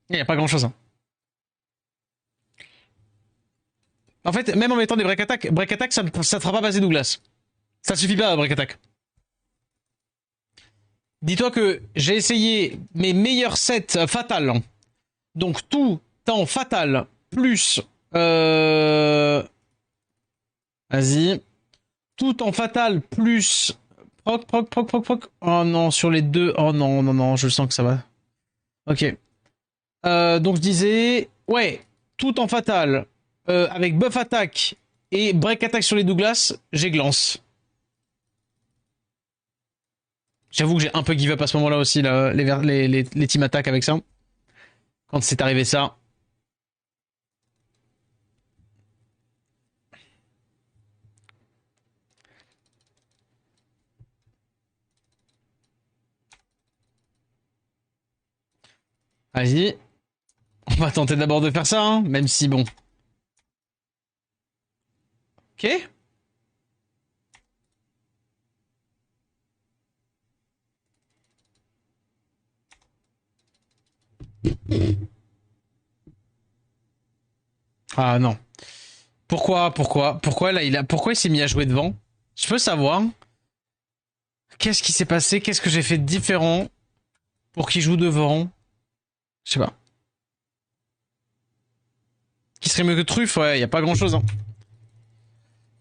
Il y a pas grand chose. Hein. En fait, même en mettant des break attack, ça ne te fera pas passer Douglas. Ça suffit pas, break attack. Dis-toi que j'ai essayé mes meilleurs sets fatales. Donc tout temps fatal plus... Vas-y. Tout en fatal plus... Proc. Oh non, sur les deux. Oh non, je sens que ça va. Ok. Donc je disais... Ouais, tout en fatal. Avec buff attack et break attack sur les Douglas, j'ai glance. J'avoue que j'ai un peu give up à ce moment-là aussi, là, les team attack avec ça. Quand c'est arrivé ça. Vas-y. On va tenter d'abord de faire ça, hein, même si bon. Ok. Ah non. Pourquoi là pourquoi il s'est mis à jouer devant? Je peux savoir. Qu'est-ce qui s'est passé? Qu'est-ce que j'ai fait de différent pour qu'il joue devant? Je sais pas. Qui serait mieux que Truffe? Ouais, y a pas grand chose. Hein.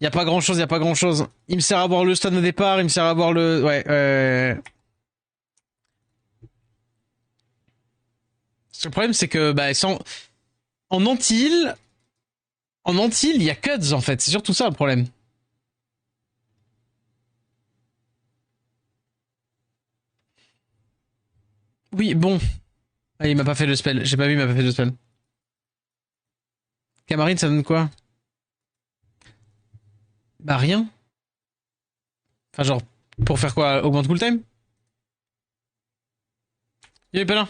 Y a pas grand chose. Il me sert à avoir le stun au départ, il me sert à avoir le. Ouais. Le problème c'est que bah sans en Antilles, il y a Cuds en fait. C'est surtout ça le problème. Oui, bon. Ah, il m'a pas fait le spell. J'ai pas vu, il m'a pas fait le spell. Camarine, ça donne quoi? Bah rien. Enfin genre, pour faire quoi? Augmente cooltime? Il y avait pas là.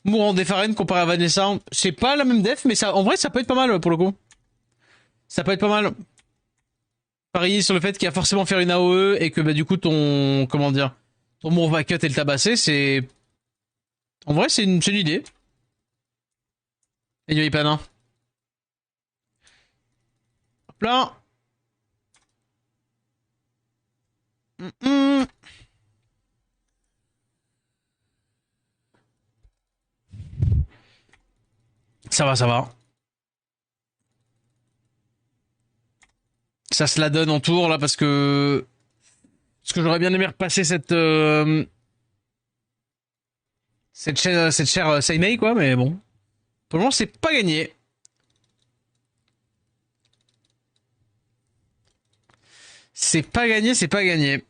Mourant des Faren comparé à Vanessa, c'est pas la même def, mais ça, en vrai, ça peut être pas mal pour le coup. Ça peut être pas mal. Parier sur le fait qu'il va forcément faire une AOE et que bah du coup ton, comment dire, ton Mour va cut et le tabasser, c'est, en vrai, c'est une idée. Et il Panin. Hop là. Mm -mm. Ça va, ça va. Ça se la donne en tour là parce que j'aurais bien aimé repasser cette chère Seimei quoi, mais bon. Pour le moment, c'est pas gagné. C'est pas gagné, c'est pas gagné.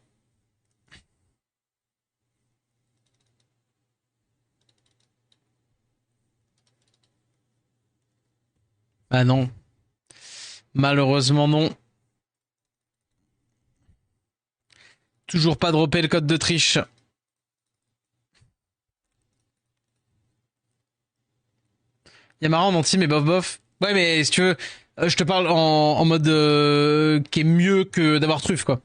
Ah non. Malheureusement non. Toujours pas droppé le code de triche. Yamara en anti mais bof bof. Ouais mais si tu veux, je te parle en mode qui est mieux que d'avoir truffe quoi.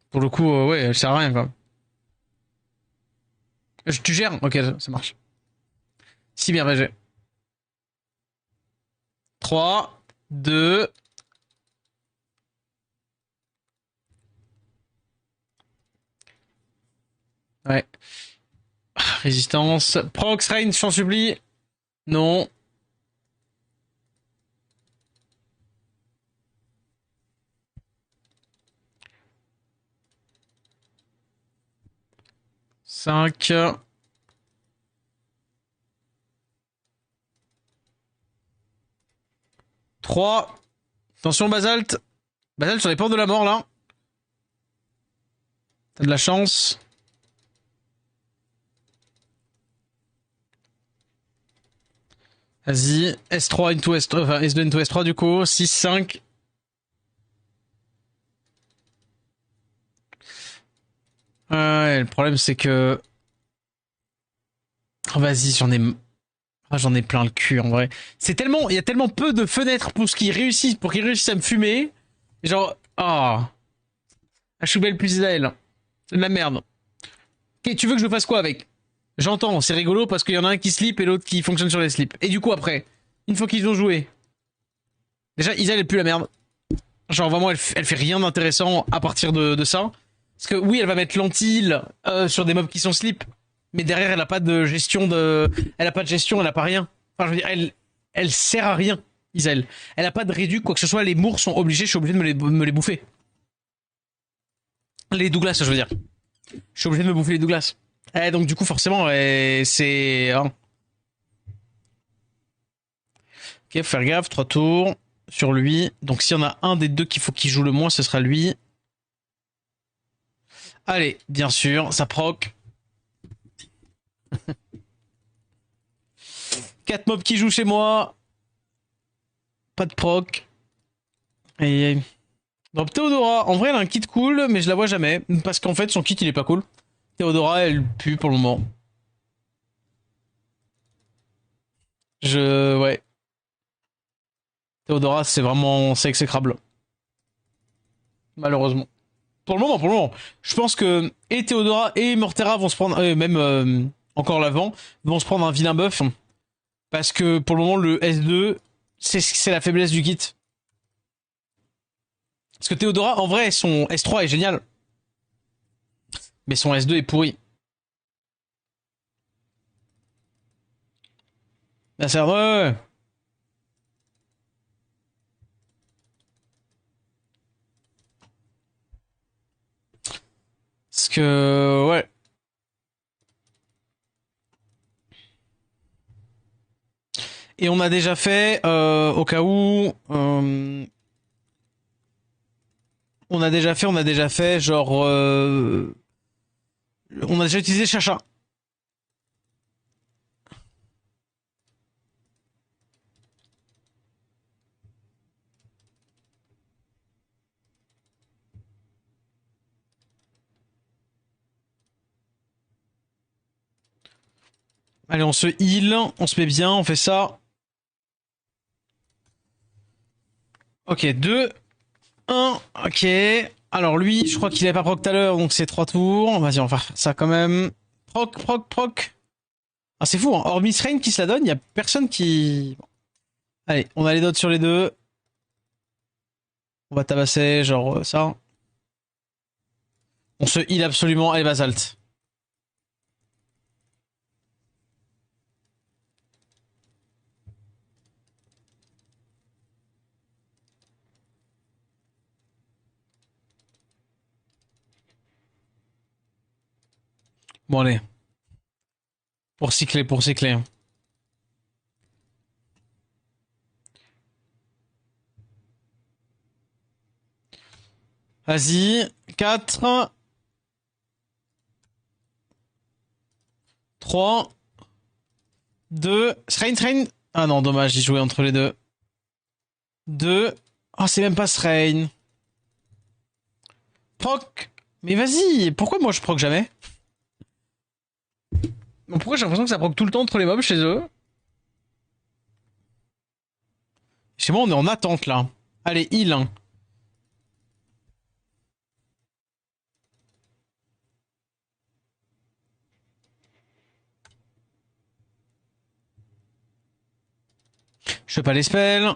Pour le coup, ouais, elle sert à rien quoi. Tu gères? Ok, ça marche. Si bien VG. 3, 2. Ouais. Résistance. Prox, Reign, j'en supplie. Non. Cinq. 3. Attention, Basalt. Basalt sur les portes de la mort, là. T'as de la chance. Vas-y. S3 into S3. Enfin, S2 into S3, du coup. 6, 5. Ouais, le problème, c'est que... Oh, vas-y, j'en ai plein le cul, en vrai. C'est tellement... Il y a tellement peu de fenêtres pour qu'ils réussissent à me fumer. Genre... Ah... Oh. Choubel plus Israël. C'est de la merde. Ok, tu veux que je fasse quoi avec? J'entends, c'est rigolo parce qu'il y en a un qui slip et l'autre qui fonctionne sur les slips. Et du coup, après, une fois qu'ils ont joué, déjà, Isa, elle est plus la merde. Genre, vraiment, elle fait rien d'intéressant à partir de ça. Parce que oui, elle va mettre l'anti sur des mobs qui sont slip. Mais derrière, elle a pas de gestion de. Elle a pas de gestion, elle a pas rien. Enfin, je veux dire, elle sert à rien, Isel. Elle a pas de réduc, quoi que ce soit. Les mours sont obligés, je suis obligé de me les bouffer. Les Douglas, je veux dire. Je suis obligé de me bouffer les Douglas. Donc, du coup, forcément, c'est. Hein. Ok, faut faire gaffe, 3 tours sur lui. Donc, s'il y en a un des deux qu'il faut qu'il joue le moins, ce sera lui. Allez, bien sûr, ça proc. 4 mobs qui jouent chez moi. Pas de proc. Aïe aïe. Donc Théodora, en vrai elle a un kit cool, mais je la vois jamais. Parce qu'en fait son kit il est pas cool. Théodora elle pue pour le moment. Ouais. Théodora c'est exécrable. Malheureusement. Pour le moment. Je pense que et Théodora et Mortera vont se prendre, même encore l'avant, vont se prendre un vilain buff. Parce que pour le moment le S2, c'est la faiblesse du kit. Parce que Théodora, en vrai, son S3 est génial. Mais son S2 est pourri. Là, c'est ouais. Parce que, ouais. Et on a déjà fait, au cas où, on a déjà fait, genre, on a déjà utilisé Chacha. Allez, on se heal, on se met bien, on fait ça. Ok, 2, 1, ok. Alors lui, je crois qu'il avait pas proc tout à l'heure, donc c'est 3 tours. Vas-y, on va faire ça quand même. Proc, proc, proc. Ah, c'est fou, hein. Hormis Rain qui se la donne, il y a personne qui... Bon. Allez, on a les dots sur les deux. On va tabasser, genre ça. On se heal absolument. Allez, Basalt. Bon, allez. Pour cycler, pour cycler. Vas-y. 4, 3, 2. Srain, Srain. Ah non, dommage, j'ai joué entre les deux. 2. Ah, c'est même pas Srain. Proc. Mais vas-y, pourquoi moi je proc jamais? Pourquoi j'ai l'impression que ça proc tout le temps entre les mobs chez eux? Chez moi, on est en attente là. Allez, heal. Hein. Je fais pas les spells.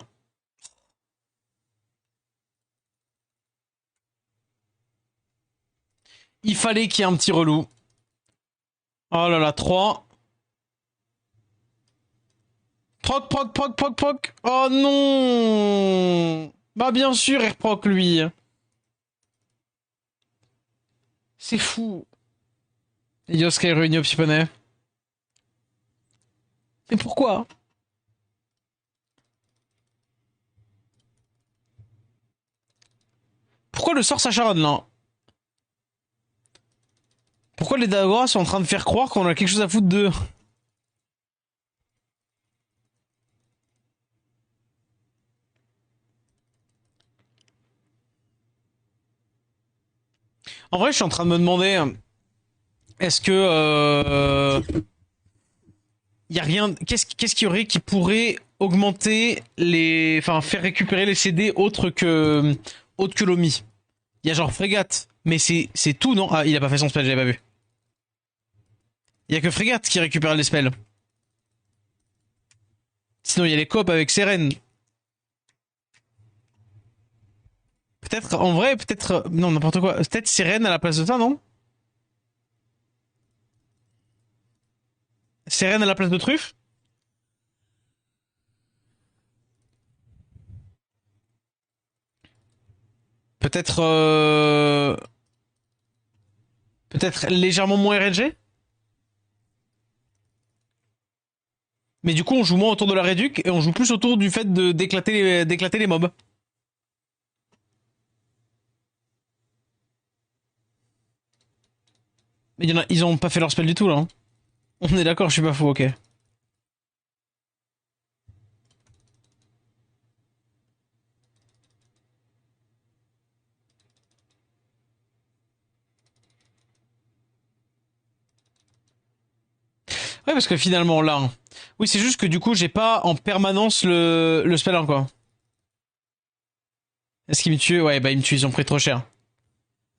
Il fallait qu'il y ait un petit relou. Oh là là, 3. Proc, proc, proc, proc, proc. Oh non. Bah bien sûr, il reproc lui. C'est fou. Yosuke réuni au petit poney. Mais pourquoi? Pourquoi le sort s'acharne là? Pourquoi les Dagora sont en train de faire croire qu'on a quelque chose à foutre d'eux? En vrai, je suis en train de me demander, est-ce que y a rien, qu'est-ce qu'il y aurait qui pourrait augmenter les, enfin faire récupérer les CD autre que l'Omi. Il y a genre frégate, mais c'est tout non? Ah, il a pas fait son spell, j'avais pas vu. Il y a que Frégate qui récupère les spells. Sinon, il y a les copes avec Seren. Peut-être, en vrai, peut-être... Non, n'importe quoi. Peut-être Seren à la place de ça, non? Seren à la place de Truffe? Peut-être... Peut-être légèrement moins RNG? Mais du coup, on joue moins autour de la réduc et on joue plus autour du fait de d'éclater les mobs. Mais ils ont pas fait leur spell du tout là. Hein. On est d'accord, je suis pas fou, ok. Ouais, parce que finalement là. Hein. Oui, c'est juste que du coup, j'ai pas en permanence le spell quoi. Est-ce qu'il me tue? Ouais, bah ils me tuent, ils ont pris trop cher.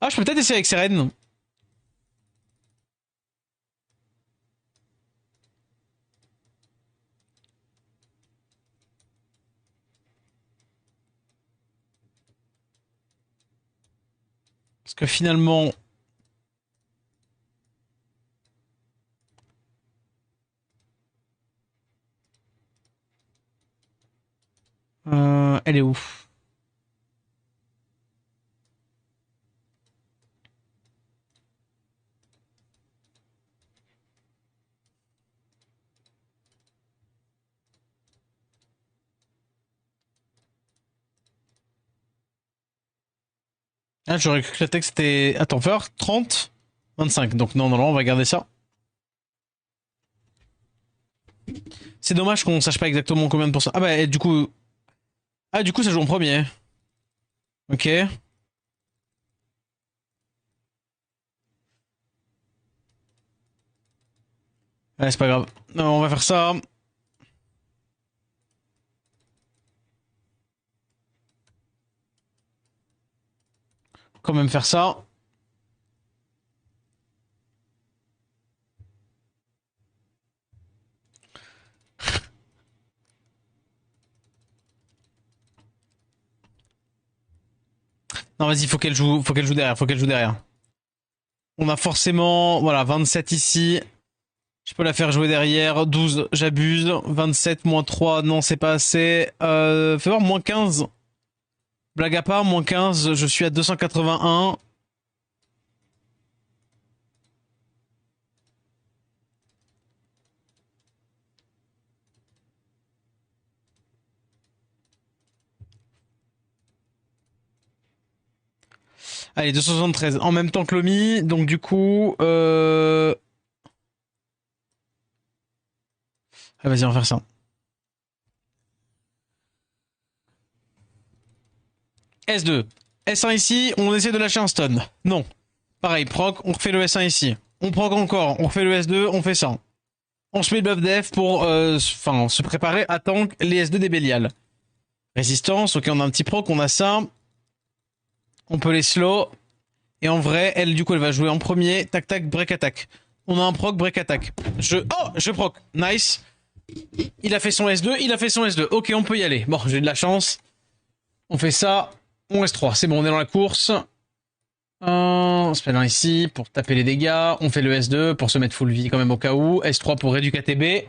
Ah, je peux peut-être essayer avec Seren. Parce que finalement. Elle est où? Ah, j'aurais cru que la texte était. Attends, faire 30, 25. Donc non, non, non, on va garder ça. C'est dommage qu'on sache pas exactement combien de pourcents. Ah bah, et du coup. Ah, du coup, ça joue en premier. Ok. Ouais, c'est pas grave. Non, on va faire ça. Quand même faire ça. Non, vas-y, faut qu'elle joue derrière, faut qu'elle joue derrière. On a forcément, voilà, 27 ici. Je peux la faire jouer derrière. 12, j'abuse. 27 moins 3, non, c'est pas assez. Fais voir, moins 15. Blague à part, moins 15, je suis à 281. Allez, 273. En même temps que Lomi, donc du coup... Ah, vas-y, on va faire ça. S2. S1 ici, on essaie de lâcher un stun. Non. Pareil, proc, on refait le S1 ici. On proc encore, on refait le S2, on fait ça. On se met le buff def pour se préparer à tank les S2 des Bélial. Résistance, ok, on a un petit proc, on a ça. On peut les slow. Et en vrai, elle, du coup, elle va jouer en premier. Tac, tac, break attack. On a un proc, break attack. Je proc. Nice. Il a fait son S2, il a fait son S2. Ok, on peut y aller. Bon, j'ai de la chance. On fait ça. On S3. C'est bon, on est dans la course. On se met là ici pour taper les dégâts. On fait le S2 pour se mettre full vie quand même au cas où. S3 pour réduire KTB.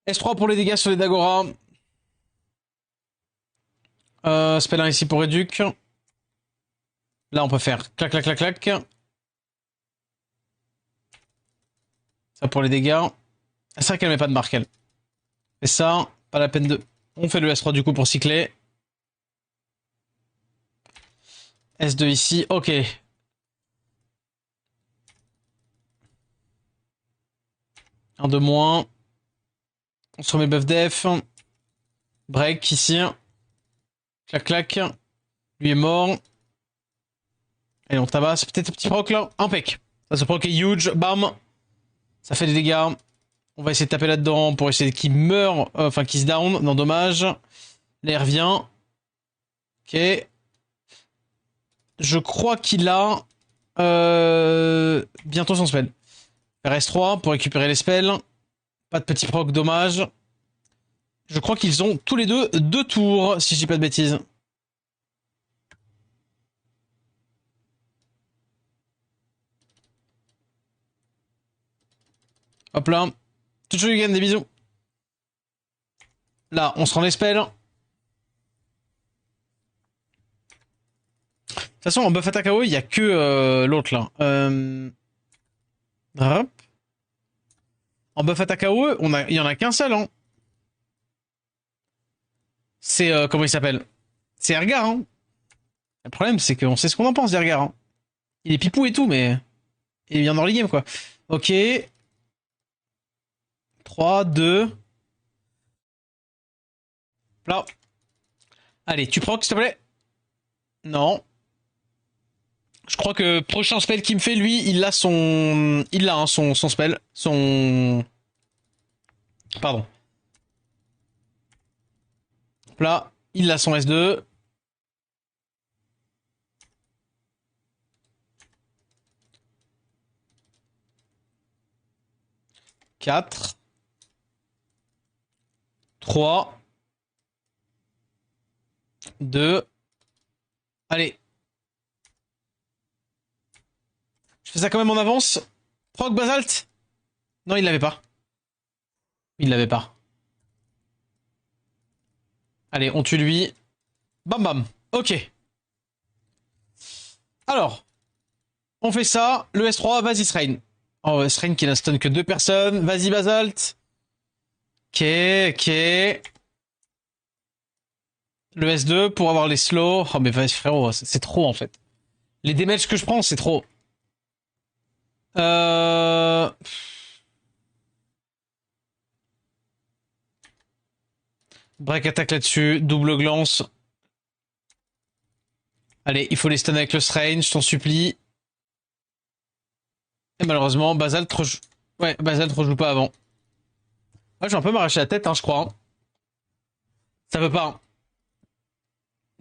S3 pour les dégâts sur les Dagora. Spell 1 ici pour réduc. Là, on peut faire clac, clac, clac, clac. Ça pour les dégâts. Ah, c'est vrai qu'elle met pas de marque, elle. Et ça, pas la peine de... On fait le S3 du coup pour cycler. S2 ici, ok. Un de moins. On se remet buff def. Break ici. Clac, clac. Lui est mort. Et on tabasse. Peut-être un petit proc là. Impec. Ça, ce proc est huge. Bam. Ça fait des dégâts. On va essayer de taper là-dedans pour essayer qu'il meure. Enfin, qu'il se down. Non, dommage. L'air vient. Ok. Je crois qu'il a bientôt son spell. RS3 pour récupérer les spells. Pas de petit proc, dommage. Je crois qu'ils ont tous les deux tours, si je dis pas de bêtises. Hop là. Tout gagne des bisous. Là, on se rend les spells. De toute façon, en buff attaque AOE, il y a que l'autre là. Hop. En buff attaque AOE, il y en a qu'un seul. Hein. C'est comment il s'appelle? C'est Ergar. Hein. Le problème, c'est qu'on sait ce qu'on en pense d'Ergar. Hein. Il est pipou et tout, mais il est bien dans le game quoi. Ok. 3, 2. Là. Allez, tu proc, s'il te plaît. Non. Je crois que prochain spell qu'il me fait, lui, il a son... Il a hein, son spell. Son... Pardon. Là, il a son S2. Quatre. 3. 2. Allez. Je fais ça quand même en avance. Proc Basalt. Non, il l'avait pas. Il l'avait pas. Allez, on tue lui. Bam bam. Ok. Alors. On fait ça. Le S3, vas-y Srain. Oh, Srain qui n'a stun que 2 personnes. Vas-y Basalt. Ok, ok. Le S2 pour avoir les slows. Oh mais vas-y frérot, c'est trop en fait. Les damages que je prends, c'est trop. Break attaque là-dessus, double glance. Allez, il faut les stun avec le Strange, je t'en supplie. Et malheureusement, Basalt rejoue... Ouais, Basalt rejoue pas avant. Ouais, je vais un peu m'arracher la tête, hein, je crois. Hein. Ça veut pas. Hein.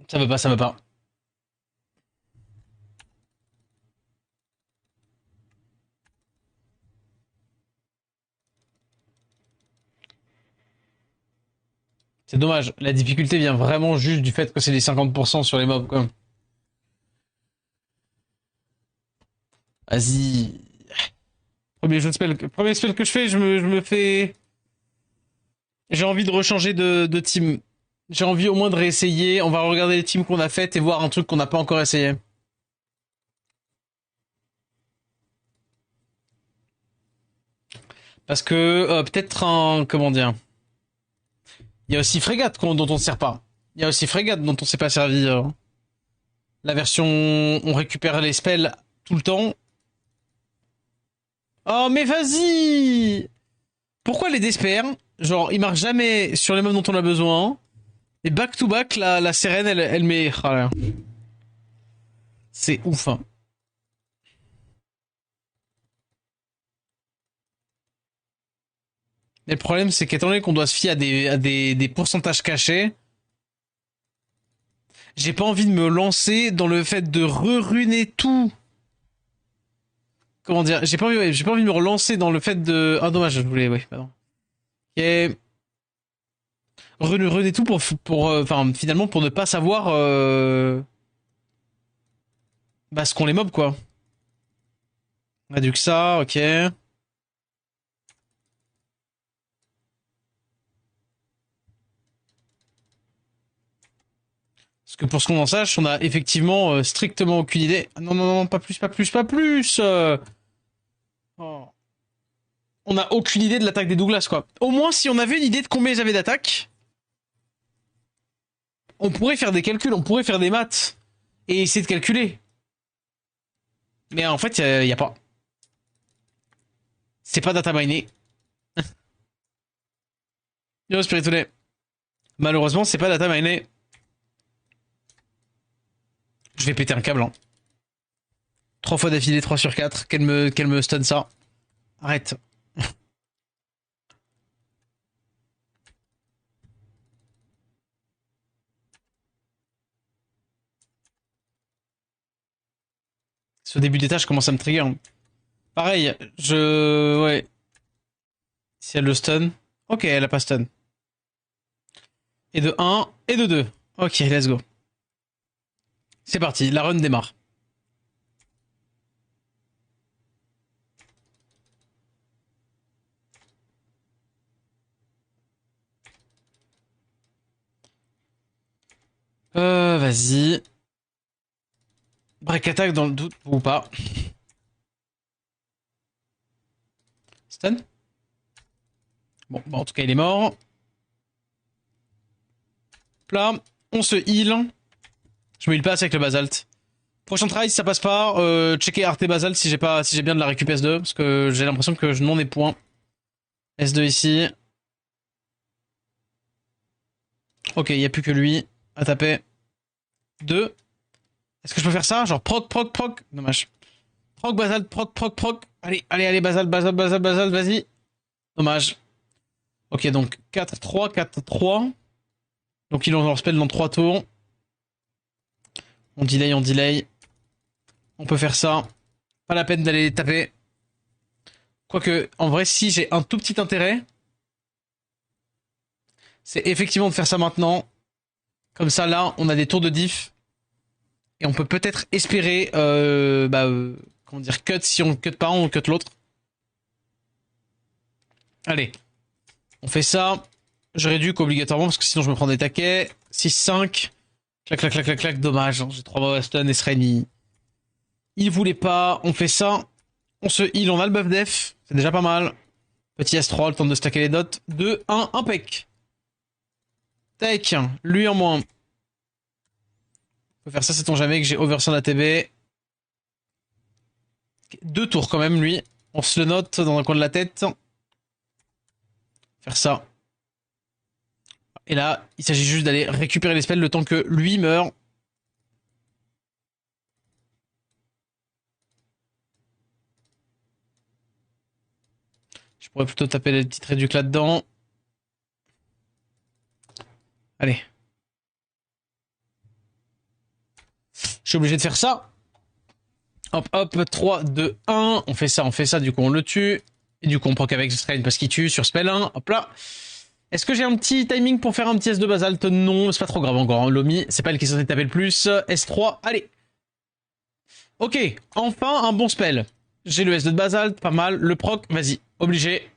Ça veut pas, ça veut pas. C'est dommage. La difficulté vient vraiment juste du fait que c'est les 50% sur les mobs, quoi. Vas-y. Premier spell que je fais, je me fais... J'ai envie de rechanger de team. J'ai envie au moins de réessayer. On va regarder les teams qu'on a faites et voir un truc qu'on n'a pas encore essayé. Parce que peut-être un... Comment dire? Il y a aussi Frégate dont on ne sert pas. Il y a aussi Frégate dont on s'est pas servi. La version... On récupère les spells tout le temps. Oh mais vas-y! Pourquoi les DSPR? Genre, ils marquent jamais sur les mobs dont on a besoin. Et back to back, la sirène, elle met... Oh là. C'est ouf. Hein. Et le problème, c'est qu'étant donné qu'on doit se fier à des pourcentages cachés, j'ai pas envie de me lancer dans le fait de re-runer tout. Comment dire? J'ai pas envie de me relancer dans le fait de... Ah, dommage, je voulais... Oui, pardon. Et... Runer tout pour enfin, finalement, pour ne pas savoir... Bah, ce qu'on les mobs, quoi. On a du que ça, ok. Parce que pour ce qu'on en sache, on a effectivement strictement aucune idée. Ah, non, non, non, pas plus, pas plus, pas plus. Oh. On a aucune idée de l'attaque des Douglas, quoi. Au moins, si on avait une idée de combien ils avaient d'attaque, on pourrait faire des calculs, on pourrait faire des maths et essayer de calculer. Mais en fait, y a pas. C'est pas data miné. Yo, Spirituné. Malheureusement, c'est pas data miné. Je vais péter un câble. Hein. 3 fois d'affilée, 3 sur 4. Qu'elle me stun ça. Arrête. Ce début d'état, je commence à me trigger. Hein. Pareil, ouais. Si elle le stun. Ok, elle a pas stun. Et de 1 et de 2. Ok, let's go. C'est parti, la run démarre. Vas-y. Break attack dans le doute ou pas. Stun. Bon, bah en tout cas, il est mort. Là, on se heal. Je me heal pas assez avec le basalt. Prochain try, si ça passe pas, checker Arte Basalt si j'ai bien de la récup S2, parce que j'ai l'impression que je n'en ai point. S2 ici. Ok, il n'y a plus que lui à taper. 2. Est-ce que je peux faire ça? Genre proc, proc, proc. Dommage. Proc, basalt, proc, proc, proc. Allez, allez, allez, basalt, basalt, basalt, basalt, vas-y. Dommage. Ok, donc 4-3, 4-3. Donc ils ont leur spell dans 3 tours. On delay, on delay. On peut faire ça. Pas la peine d'aller les taper. Quoique, en vrai, si j'ai un tout petit intérêt, c'est effectivement de faire ça maintenant. Comme ça, là, on a des tours de diff. Et on peut peut-être espérer, comment dire, cut si on cut pas un, on cut l'autre. Allez. On fait ça. Je réduis obligatoirement parce que sinon je me prends des taquets. 6-5. Clac, clac, clac, clac, clac. Dommage. J'ai 3 stun et Sren, il voulait pas. On fait ça. On se heal. On a le buff def. C'est déjà pas mal. Petit S3, le temps de stacker les dots. 2, 1, impec. Take. Lui en moins. On peut faire ça, sait-on jamais que j'ai oversound ATB. 2 tours quand même, lui. On se le note dans un coin de la tête. Faire ça. Et là, il s'agit juste d'aller récupérer les spells le temps que lui meurt. Je pourrais plutôt taper les petites réducs là-dedans. Allez. Je suis obligé de faire ça. Hop, hop, 3, 2, 1. On fait ça, du coup on le tue. Et du coup on proc avec Strain parce qu'il tue sur spell 1. Hop là. Est-ce que j'ai un petit timing pour faire un petit S2 basalt? Non, c'est pas trop grave encore. Hein. Lomi, c'est pas elle qui est censée taper le plus. S3, allez. Ok, enfin un bon spell. J'ai le S2 de basalt, pas mal. Le proc, vas-y, obligé.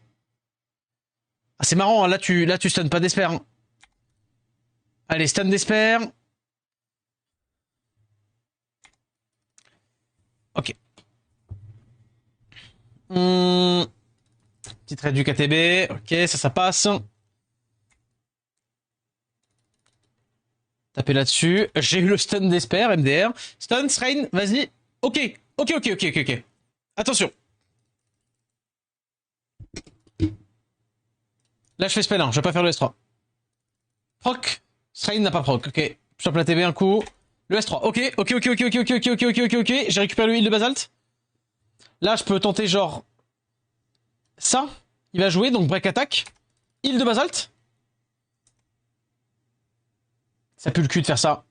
Ah, c'est marrant, hein. Là tu stun pas d'espère. Hein. Allez, stun d'espère. Ok. Petite raid du KTB. Ok, ça passe. Taper là-dessus. J'ai eu le stun d'espère, MDR. Stun, Srain, vas-y. Ok, ok, ok, ok, ok, ok. Attention. Là, je fais spell 1, je vais pas faire le S3. Proc. Srain n'a pas proc, ok. Je chope la TB un coup. Le S3, ok, ok, ok, ok, ok, ok, ok, ok, ok, ok, ok. J'ai récupéré le heal de basalt. Là, je peux tenter genre... Ça. Il va jouer, donc break attack. Heal de basalt. Ça pue le cul de faire ça.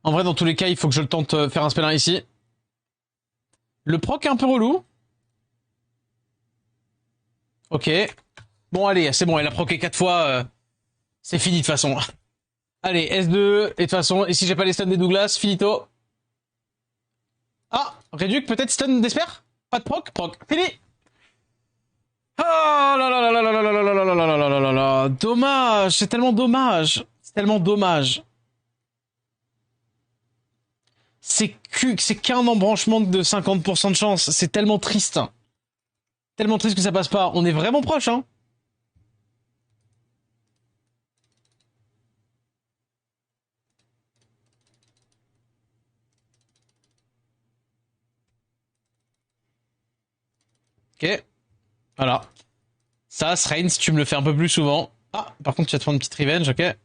En vrai, dans tous les cas, il faut que je le tente faire un spell 1 ici. Le proc est un peu relou. Ok. Bon, allez, c'est bon, elle a proqué 4 fois. C'est fini de toute façon. Allez, S2, et de toute façon, et si j'ai pas les stuns des Douglas, finito. Ah, Réduc, peut-être stun d'espère? Pas de proc, proc, fini. Oh là là là là là là là là là là là là là là là. Dommage, c'est tellement dommage. C'est tellement dommage. C'est qu'un embranchement de 50% de chance. C'est tellement triste. Tellement triste que ça passe pas. On est vraiment proche, hein. Ok. Voilà. Ça, Srain, si tu me le fais un peu plus souvent. Ah, par contre, tu vas te prendre une petite revenge, ok.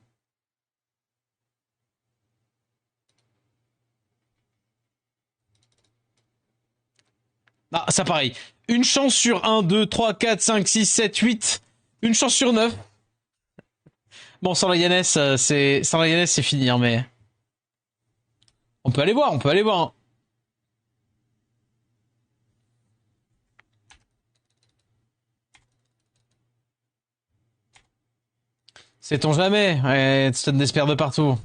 Ah, ça pareil. Une chance sur 1, 2, 3, 4, 5, 6, 7, 8. Une chance sur 9. Bon, sans la Yannès, c'est fini, hein, mais... On peut aller voir, on peut aller voir. Hein. Sait-on jamais? Ouais, ça n'espère de partout.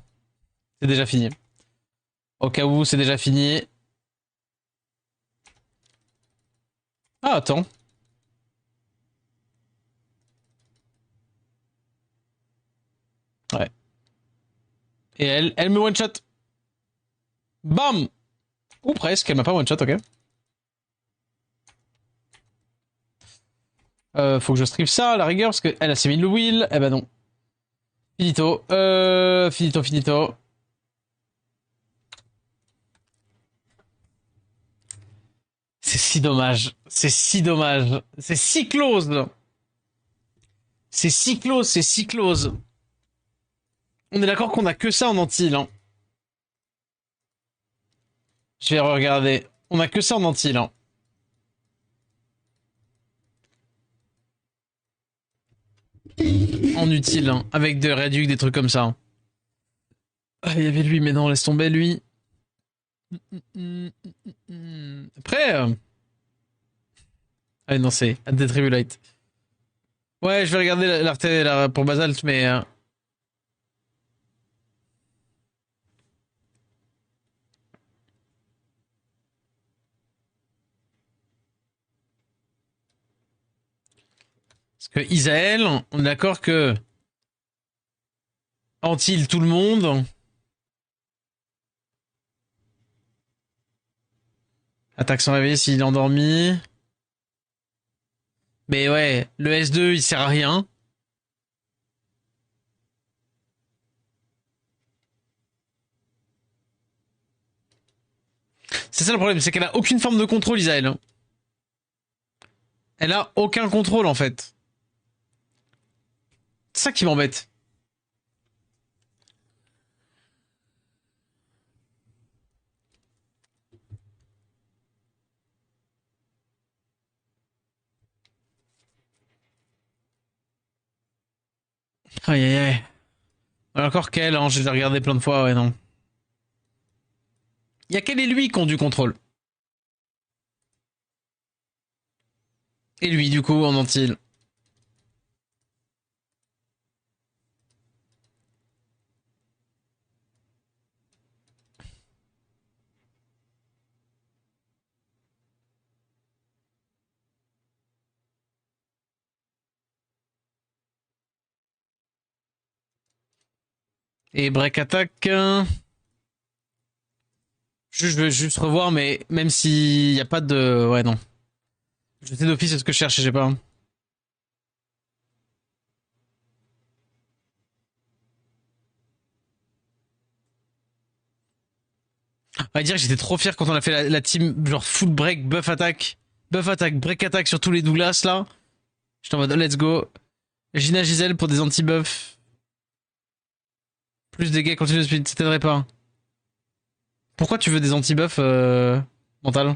C'est déjà fini. Au cas où, c'est déjà fini. Ah, attends. Ouais. Et elle me one-shot. Bam! Ou presque, elle m'a pas one-shot, ok. Faut que je strip ça à la rigueur, parce qu'elle a ses mille wheel. Eh ben non. Finito. Finito, finito. C'est si dommage. C'est si dommage. C'est si close. C'est si close, c'est si close. On est d'accord qu'on a que ça en Antilles. Hein. Je vais regarder. On a que ça en Antilles. Hein. En utile, hein. Avec des réducs, des trucs comme ça. Ah, il y avait lui, mais non, laisse tomber lui. Après. Ah non, c'est Dead Tribulite. Ouais, je vais regarder l'arte pour Basalt, mais. Parce que Isaël, on est d'accord que. Antilles, tout le monde. Attaque sans réveiller s'il est endormi. Mais ouais, le S2, il sert à rien. C'est ça le problème, c'est qu'elle a aucune forme de contrôle, Isaël. Hein. Elle a aucun contrôle, en fait. C'est ça qui m'embête. Aïe aïe aïe. Encore qu'elle, hein, j'ai regardé plein de fois, ouais, non. Il y a qu'elle et lui qui ont du contrôle. Et lui, du coup, en ont-il? Et break attack. Je veux juste revoir, mais même s'il n'y a pas de. Ouais, non. Je sais d'office ce que je cherche, j'ai pas. On va dire que j'étais trop fier quand on a fait la team genre full break, buff attack, break attack sur tous les Douglas là. J'étais en mode let's go. Gina Giselle pour des anti-buffs. Plus de dégâts, continue de speed, ça t'aiderait pas. Pourquoi tu veux des anti-buffs mental?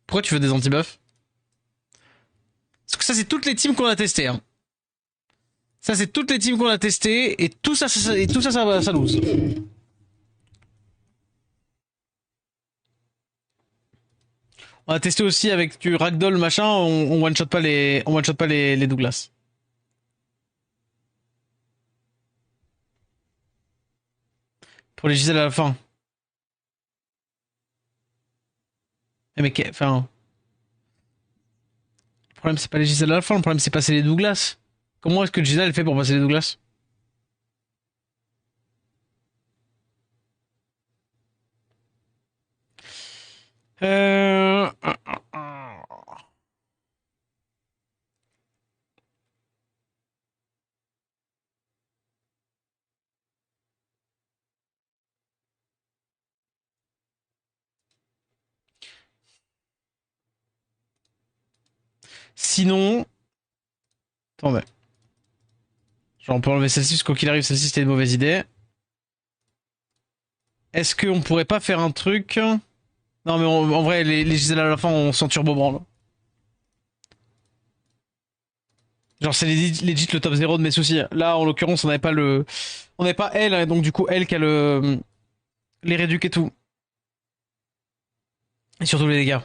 Pourquoi tu veux des anti-buffs? Parce que ça c'est toutes les teams qu'on a testées. Hein. Ça c'est toutes les teams qu'on a testées et tout ça, ça lose. On a testé aussi avec du ragdoll machin, on one shot pas les Douglas. Pour les Giselles à la fin. Eh mais enfin, le problème c'est pas les Giselles à la fin, le problème c'est passer les Douglas. Comment est-ce que Giselle fait pour passer les Douglas? Euh... Sinon, attendez. Genre on peut enlever celle-ci parce qu'au qu'il arrive, celle-ci c'était une mauvaise idée. Est-ce qu'on pourrait pas faire un truc? Non mais en vrai, les Giselles à la fin, on s'en turbo branle. Genre c'est legit le top 0 de mes soucis. Là, en l'occurrence, on n'avait pas elle, hein, donc du coup elle qui a le Les réducs et tout. Et surtout les dégâts.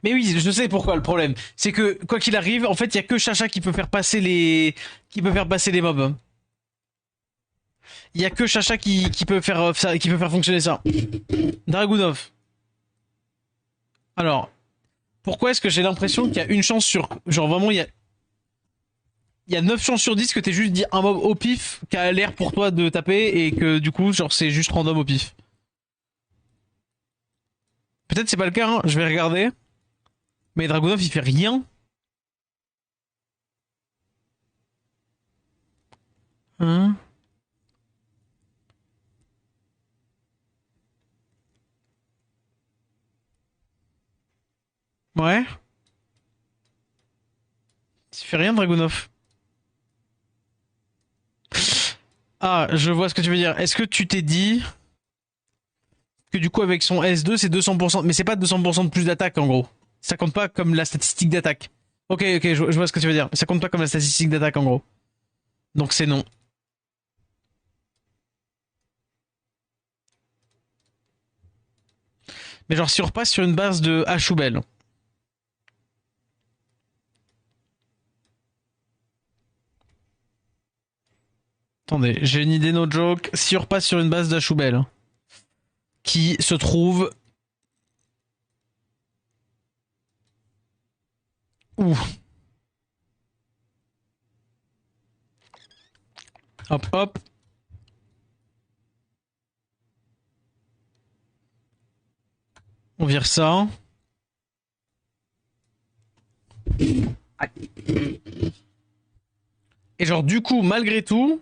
Mais oui, je sais pourquoi le problème. C'est que, quoi qu'il arrive, en fait, il y a que Chacha qui peut faire passer les. Qui peut faire passer les mobs. Il y a que Chacha qui peut faire, qui peut faire fonctionner ça. Dragunov. Alors, pourquoi est-ce que j'ai l'impression qu'il y a une chance sur. Genre vraiment, il y a 9 chances sur 10 que t'aies juste dit un mob au pif qui a l'air pour toi de taper et que du coup, genre, c'est juste random au pif. Peut-être c'est pas le cas, hein, je vais regarder. Mais Dragunov il fait rien. Hein. Ouais. Il fait rien Dragunov. Ah, je vois ce que tu veux dire. Est-ce que tu t'es dit que du coup avec son S2 c'est 200%, mais c'est pas 200% de plus d'attaque en gros. Ça compte pas comme la statistique d'attaque. Ok, ok, je vois ce que tu veux dire. Ça compte pas comme la statistique d'attaque en gros. Donc c'est non. Mais genre si on repasse sur une base de H-Oubel. Attendez, j'ai une idée no joke. Si on repasse sur une base de H-Oubel qui se trouve où? Hop hop. On vire ça. Et genre du coup, malgré tout,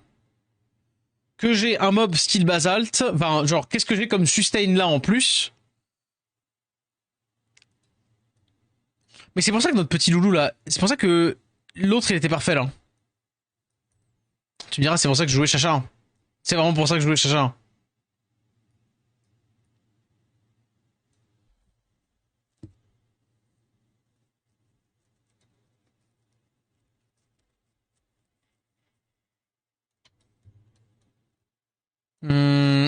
que j'ai un mob style basalt, enfin genre qu'est-ce que j'ai comme sustain là en plus? Mais c'est pour ça que notre petit loulou là, c'est pour ça que l'autre il était parfait là. Tu me diras, c'est pour ça que je jouais Chacha. C'est vraiment pour ça que je jouais Chacha.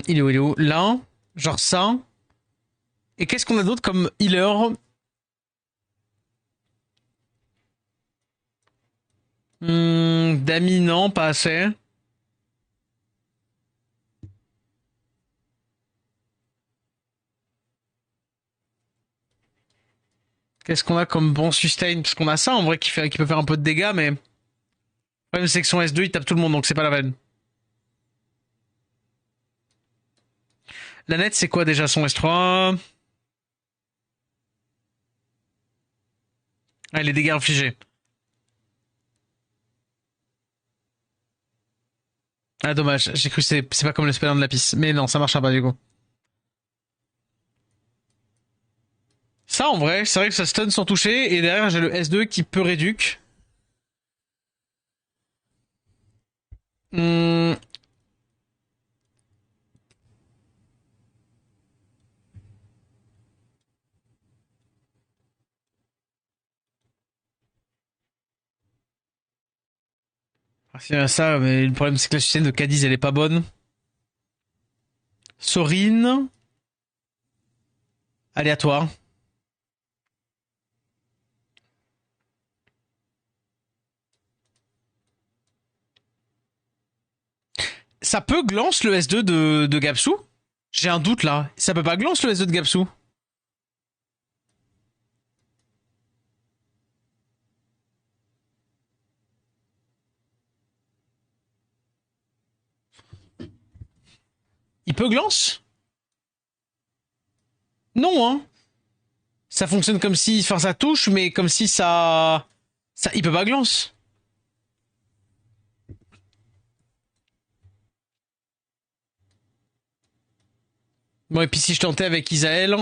Il est où, il est où? Là, genre ça. Et qu'est-ce qu'on a d'autre comme healer? Dami, non, pas assez. Qu'est-ce qu'on a comme bon sustain? Parce qu'on a ça en vrai qui peut faire un peu de dégâts, mais le problème c'est que son S2 il tape tout le monde donc c'est pas la peine. La net c'est quoi déjà son S3? Ah, les dégâts infligés. Ah dommage, j'ai cru que c'est pas comme le spell de la piste. Mais non, ça marchera pas du coup. Ça en vrai, c'est vrai que ça stun sans toucher et derrière j'ai le S2 qui peut réduc. Hum, c'est ça, mais le problème c'est que la sustain de Cadiz elle est pas bonne. Sorine, aléatoire. Ça peut glance le S2 de Gapsu? J'ai un doute là. Ça peut pas glance le S2 de Gapsu? Il peut glance? Non, hein. Ça fonctionne comme si, enfin, ça touche, mais comme si ça, il peut pas glance. Bon, et puis si je tentais avec Isaël,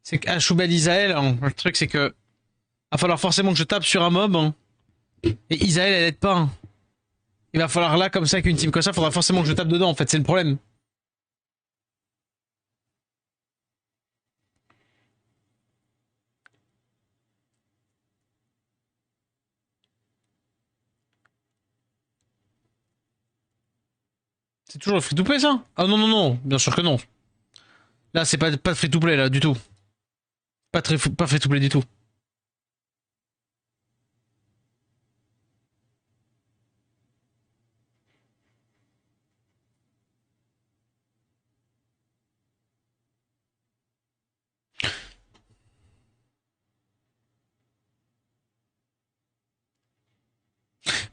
c'est qu'à Choubel Isaël, hein, le truc c'est que va falloir forcément que je tape sur un mob, hein. Et Isaël elle aide pas, hein. Il va falloir là, comme ça, qu'une team comme ça, faudra forcément que je tape dedans, en fait, c'est le problème. C'est toujours le free-to-play ça? Ah non, non, non, bien sûr que non. Là, c'est pas de free-to-play là, du tout. Pas free-to-play du tout.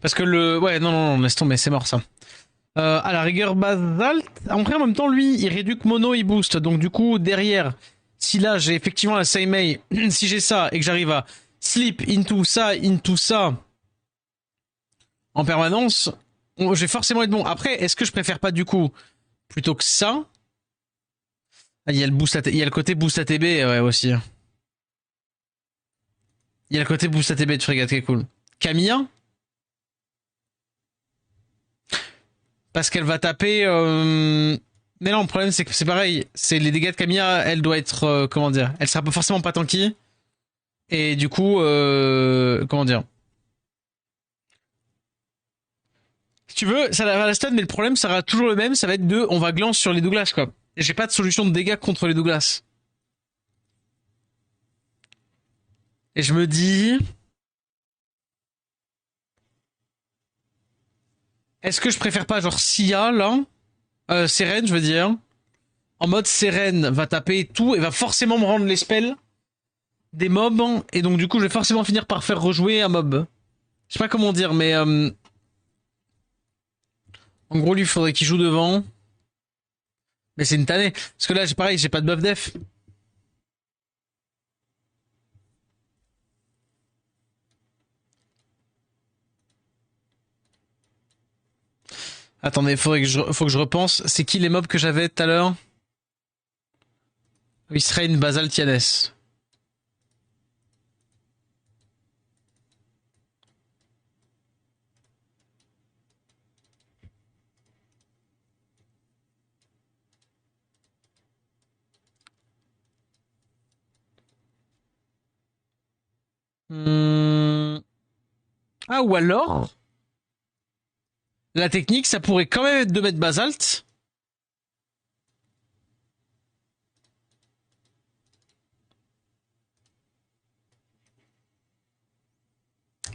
Parce que le... Ouais, non, non, non, laisse tomber, c'est mort ça. À la rigueur, Basalt, après en même temps, lui, il réduit que mono, il booste. Donc du coup, derrière, si là j'ai effectivement la Seimei, si j'ai ça et que j'arrive à sleep into ça en permanence, je vais forcément être bon. Après, est-ce que je préfère pas du coup, plutôt que ça, ah, il y a le boost, il y a le côté boost ATB ouais, aussi. Il y a le côté boost ATB de Frégate qui est cool. Camilla, parce qu'elle va taper. Mais non, le problème c'est que c'est pareil. C'est les dégâts de Camilla, elle doit être comment dire. Elle sera pas forcément pas tanky. Et du coup, comment dire. Si tu veux, ça va la stun, mais le problème sera toujours le même. Ça va être de, on va glance sur les Douglas quoi. Et j'ai pas de solution de dégâts contre les Douglas. Et je me dis, est-ce que je préfère pas genre Sia là, Seren, je veux dire. En mode Seren va taper tout et va forcément me rendre les spells des mobs. Et donc du coup je vais forcément finir par faire rejouer un mob. Je sais pas comment dire mais en gros lui il faudrait qu'il joue devant. Mais c'est une tannée. Parce que là j'ai pareil, j'ai pas de buff def. Attendez, faut que je repense. C'est qui les mobs que j'avais tout à l'heure? Wisrain, Basal, Tianes. Ah, ou alors, la technique, ça pourrait quand même être de mettre Basalt.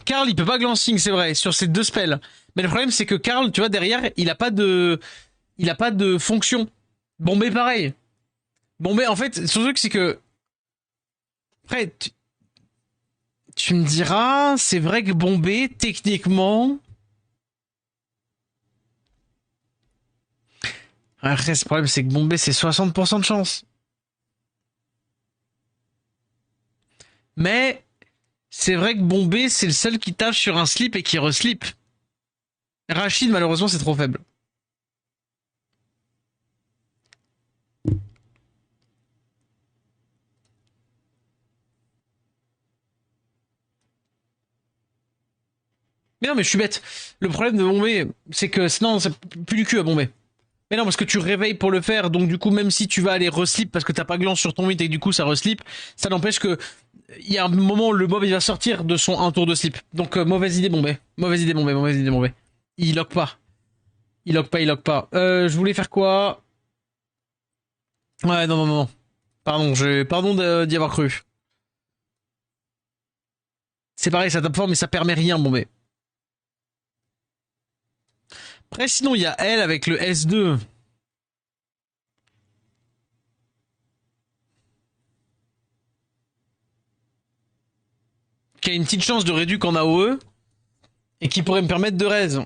Karl, il peut pas glancing, c'est vrai, sur ces deux spells. Mais le problème, c'est que Karl, tu vois, derrière, il a pas de fonction. Bombé, pareil. Bombé, en fait, son truc, c'est que, après, tu me diras, c'est vrai que Bombé, techniquement, après, le problème, c'est que Bombé, c'est 60% de chance. Mais, c'est vrai que Bombé, c'est le seul qui tâche sur un slip et qui reslip. Rachid, malheureusement, c'est trop faible. Mais non, mais je suis bête. Le problème de Bombay, c'est que sinon, c'est plus du cul à Bombay. Mais non, parce que tu réveilles pour le faire, donc du coup, même si tu vas aller reslip parce que t'as pas glance sur ton 8 et que du coup ça reslip, ça n'empêche que il y a un moment où le mob il va sortir de son un tour de slip. Donc mauvaise idée Bombay. Mauvaise idée Bombay, mauvaise idée Bombay. Il lock pas. Il lock pas, il lock pas. Je voulais faire quoi? Ouais, non, non, non, non. Pardon, pardon d'y avoir cru. C'est pareil, ça tape fort, mais ça permet rien, Bombay. Après, sinon, il y a elle avec le S2. Qui a une petite chance de réduire en AOE. Et qui pourrait me permettre de raise.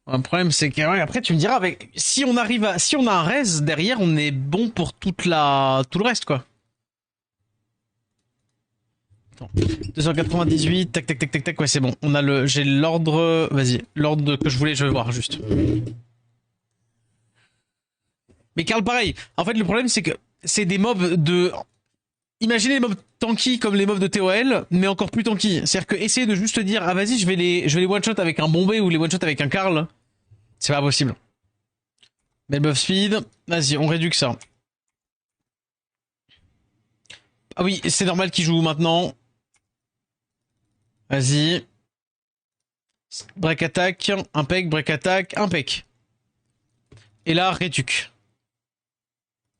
Un problème, c'est que ouais, après, tu me diras, avec, si on arrive à, si on a un raise derrière, on est bon pour tout le reste, quoi. Attends. 298, tac, tac, tac, tac, tac, ouais, c'est bon. On a j'ai l'ordre, vas-y, l'ordre que je voulais, je vais voir, juste. Mais Karl, pareil. En fait, le problème, c'est que c'est des mobs de, imaginez les mobs tanky comme les mobs de TOL, mais encore plus tanky. C'est-à-dire que essayer de juste dire, ah, vas-y, je vais les one-shot avec un Bombay ou les one-shot avec un Karl, c'est pas possible. Belle buff speed. Vas-y, on réduit que ça. Ah oui, c'est normal qu'il joue maintenant. Vas-y. Break attack, impec, break attack, impec. Et là, réduc.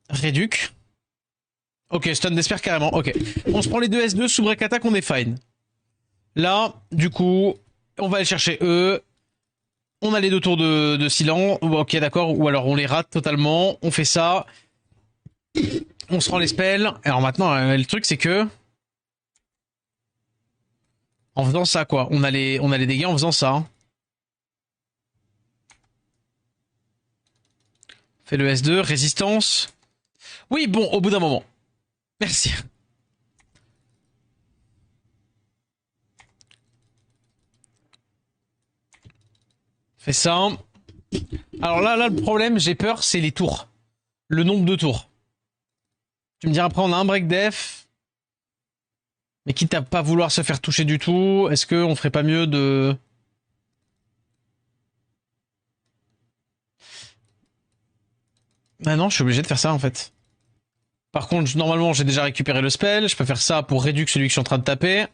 Réduc. Ok, stun d'espère carrément. Ok. On se prend les deux S2 sous break attack, on est fine. Là, du coup, on va aller chercher eux. On a les deux tours de silence. Ok, d'accord. Ou alors on les rate totalement. On fait ça. On se rend les spells. Alors maintenant, le truc, c'est que... En faisant ça, quoi. On a les dégâts en faisant ça. Hein. Fait le S2. Résistance. Oui, bon, au bout d'un moment. Merci. Fais ça. Alors là, le problème, j'ai peur, c'est les tours. Le nombre de tours. Tu me diras après, on a un break def. Mais quitte à pas vouloir se faire toucher du tout, est-ce qu'on ferait pas mieux de... Ah non, je suis obligé de faire ça en fait. Par contre, normalement, j'ai déjà récupéré le spell. Je peux faire ça pour réduire celui que je suis en train de taper.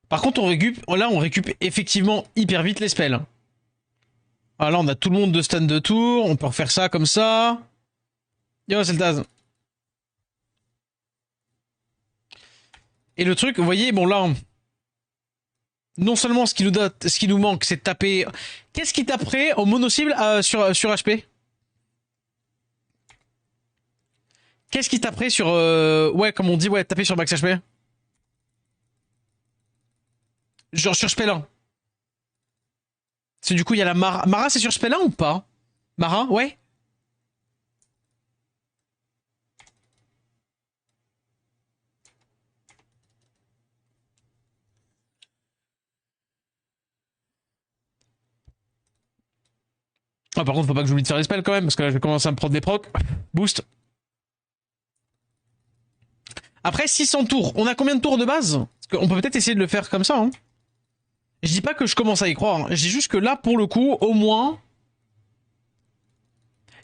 Par contre, on récupère effectivement hyper vite les spells. Ah, là, on a tout le monde de stun de tour. On peut refaire ça comme ça. Yo, c'est le Taz. Et le truc, vous voyez, bon là, non seulement ce qui nous manque, c'est de taper. Qu'est-ce qui taperait en mono-cible sur HP? Qu'est-ce qui taperait sur... Ouais, comme on dit, ouais, taper sur max HP? Genre sur Spellin. Parce que du coup, il y a la Mara. Mara, c'est sur Spellin ou pas? Mara, ouais. Ah, par contre, faut pas que j'oublie de faire les spells quand même, parce que là, je vais commencer à me prendre des procs. Boost. Après, 600 tours. On a combien de tours de base? Parce qu'on peut peut-être essayer de le faire comme ça. Hein. Je dis pas que je commence à y croire. Hein. Je dis juste que là, pour le coup, au moins...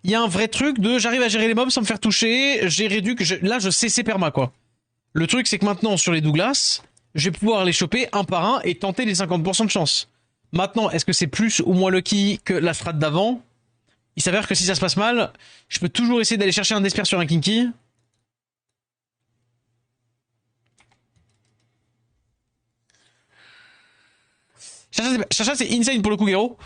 Il y a un vrai truc de j'arrive à gérer les mobs sans me faire toucher, j'ai réduit que là je sais c'est perma quoi. Le truc c'est que maintenant sur les Douglas, je vais pouvoir les choper un par un et tenter les 50% de chance. Maintenant, est-ce que c'est plus ou moins lucky que la strat d'avant? Il s'avère que si ça se passe mal, je peux toujours essayer d'aller chercher un Desper sur un Kinky. Chacha c'est insane pour le coup Gero.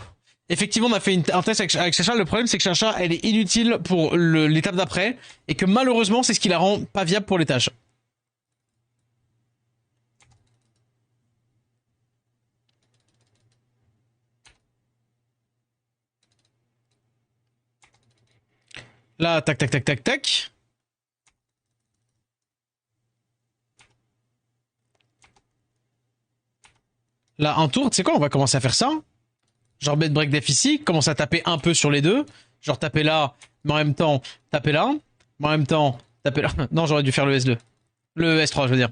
Effectivement, on a fait un test avec Chacha. Le problème, c'est que Chacha, elle est inutile pour l'étape d'après. Et que malheureusement, c'est ce qui la rend pas viable pour les tâches. Là, tac, tac, tac, tac, tac. Là, un tour, tu sais quoi, on va commencer à faire ça. Genre, bête break def ici, commence à taper un peu sur les deux. Genre, taper là, mais en même temps, taper là. Mais en même temps, taper là. Non, j'aurais dû faire le S2. Le S3, je veux dire.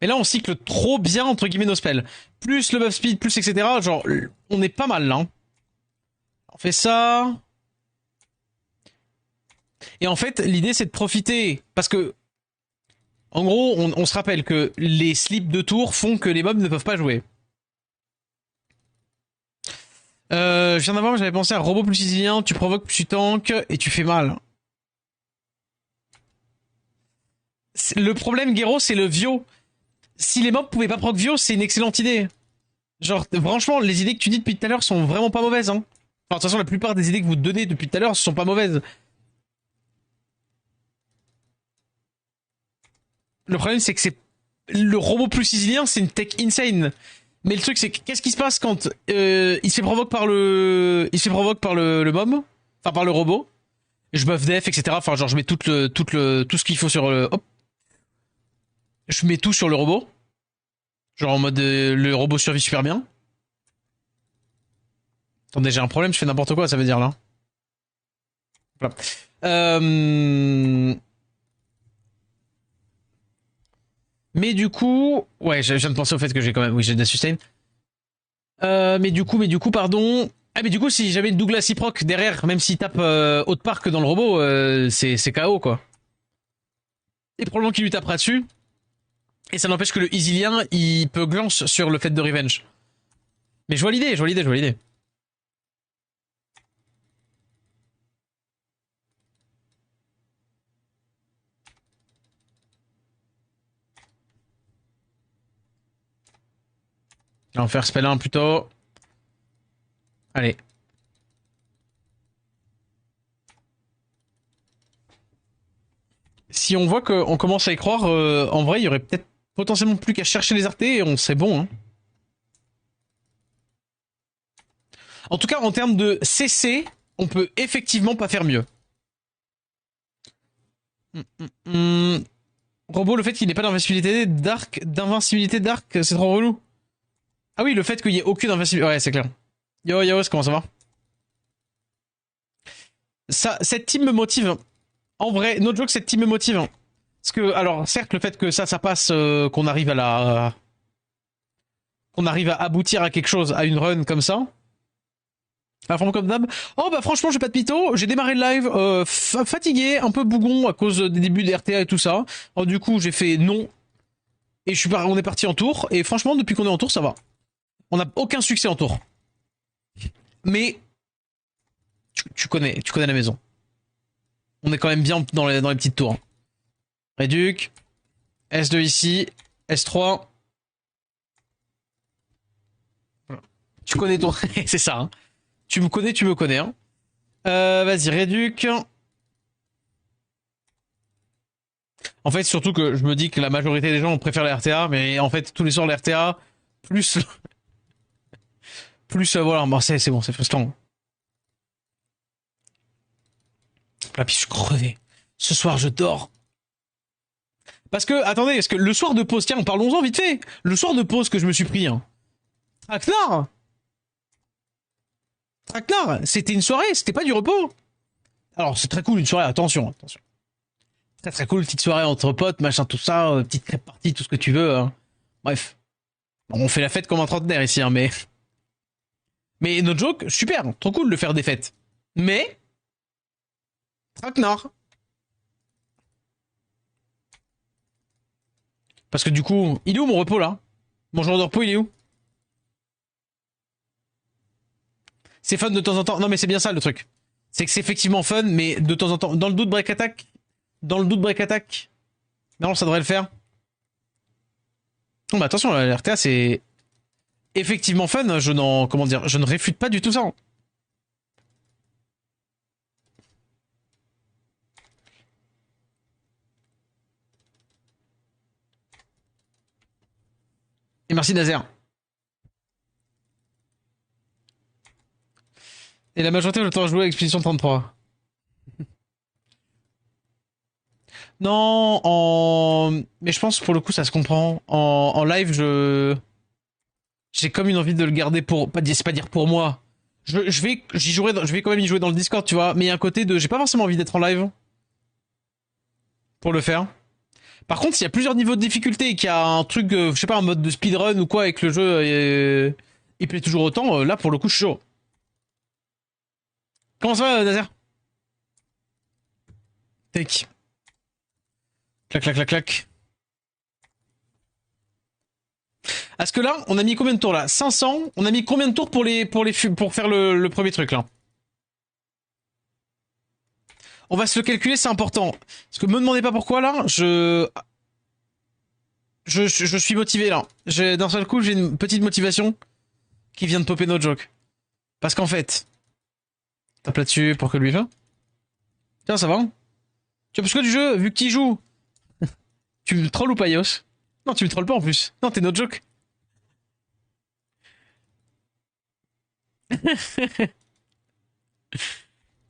Mais là, on cycle trop bien, entre guillemets, nos spells. Plus le buff speed, plus etc. Genre, on est pas mal, là. Hein. On fait ça. Et en fait, l'idée, c'est de profiter. Parce que, en gros, on se rappelle que les slips de tour font que les mobs ne peuvent pas jouer. Je viens d'avoir, j'avais pensé à robot plus isilien, tu provoques plus tu tank et tu fais mal. Le problème, Gero, c'est le Vio. Si les mobs pouvaient pas proc Vio, c'est une excellente idée. Genre, franchement, les idées que tu dis depuis tout à l'heure sont vraiment pas mauvaises. Hein. Enfin, de toute façon, la plupart des idées que vous donnez depuis tout à l'heure sont pas mauvaises. Le problème, c'est que c'est le robot plus isilien, c'est une tech insane. Mais le truc, c'est qu'est-ce qui se passe quand il se fait provoque par le mob, enfin par le robot. Je buff def, etc. Enfin, genre, je mets tout ce qu'il faut sur le. Hop. Je mets tout sur le robot. Genre en mode le robot survit super bien. Attendez, j'ai un problème, je fais n'importe quoi, ça veut dire là. Voilà. Mais du coup, ouais, je viens de penser au fait que j'ai quand même, oui, j'ai de la sustain. Mais du coup, pardon. Ah, mais du coup, si j'avais le Douglas Iproc derrière, même s'il tape autre part que dans le robot, c'est KO quoi. Et probablement qu'il lui tapera dessus. Et ça n'empêche que le Isilien, il peut glance sur le fait de revenge. Mais je vois l'idée. On va faire spell 1 plutôt. Allez. Si on voit qu'on commence à y croire, en vrai, il y aurait peut-être potentiellement plus qu'à chercher les RT et on serait bon. Hein. En tout cas, en termes de CC, on peut effectivement pas faire mieux. Robot, le fait qu'il n'ait pas d'invincibilité d'arc, c'est trop relou. Ah oui, le fait qu'il y ait aucune invincibilité. Ouais, c'est clair. Yo, yo, comment ça va? Cette team me motive. En vrai, no joke, cette team me motive. Parce que, alors, certes, le fait que ça passe, qu'on arrive à qu'on arrive à aboutir à quelque chose, à une run comme ça. Enfin, comme d'hab. Oh bah franchement, j'ai pas de pito. J'ai démarré le live fatigué, un peu bougon à cause des débuts des RTA et tout ça. Alors, du coup, j'ai fait non. Et on est parti en tour. Et franchement, depuis qu'on est en tour, ça va. On n'a aucun succès en tour. Mais tu connais la maison. On est quand même bien dans les petites tours. Réduc. S2 ici. S3. Tu connais ton... c'est ça. Hein. Tu me connais. Hein. Vas-y, Réduc. En fait, surtout que je me dis que la majorité des gens préfèrent les RTA, mais en fait, tous les soirs, les RTA, plus... plus, voilà, bon, c'est bon, c'est frustrant. Là, puis je suis crevé. Ce soir, je dors. Parce que, attendez, parce que le soir de pause, tiens, parlons-en vite fait. Le soir de pause que je me suis pris, hein. Traquenard, c'était une soirée, c'était pas du repos. Alors, c'est très cool une soirée, attention. Très très cool, petite soirée entre potes, machin, tout ça, petite crêpe party, tout ce que tu veux. Hein. Bref. Bon, on fait la fête comme un trentenaire ici, hein, mais... Mais no joke, super, trop cool de faire des fêtes. Mais... Traquenard. Parce que du coup, il est où mon repos là? Mon jour de repos, il est où? C'est fun de temps en temps. Non mais c'est bien ça le truc. C'est que c'est effectivement fun, mais de temps en temps. Dans le doute break attack. Non, ça devrait le faire. Non, mais attention, la RTA c'est effectivement fun. Je ne réfute pas du tout ça. Et merci Nazer. Et la majorité de le temps joué à Expédition 33. Non, mais je pense pour le coup ça se comprend. En live, j'ai comme une envie de le garder pour c'est pas dire pour moi. Je vais quand même y jouer dans le Discord, tu vois. Mais il y a un côté de j'ai pas forcément envie d'être en live pour le faire. Par contre, s'il y a plusieurs niveaux de difficulté et qu'il y a un truc, je sais pas, un mode de speedrun ou quoi avec le jeu, il plaît toujours autant. Là, pour le coup, je suis chaud. Comment ça va, Nazer? Take. Clac. Est-ce que là, on a mis combien de tours là? 500. On a mis combien de tours pour faire le premier truc là? On va se le calculer, c'est important. Parce que me demandez pas pourquoi là, je suis motivé là. D'un seul coup, j'ai une petite motivation qui vient de popper no joke. Parce qu'en fait, tape là-dessus pour que lui va. Tiens, ça va. Hein. Tu as plus quoi du jeu, vu que tu joues? Tu me trolls ou pas, Yos? Non, tu me trolls pas en plus. Non, t'es no joke.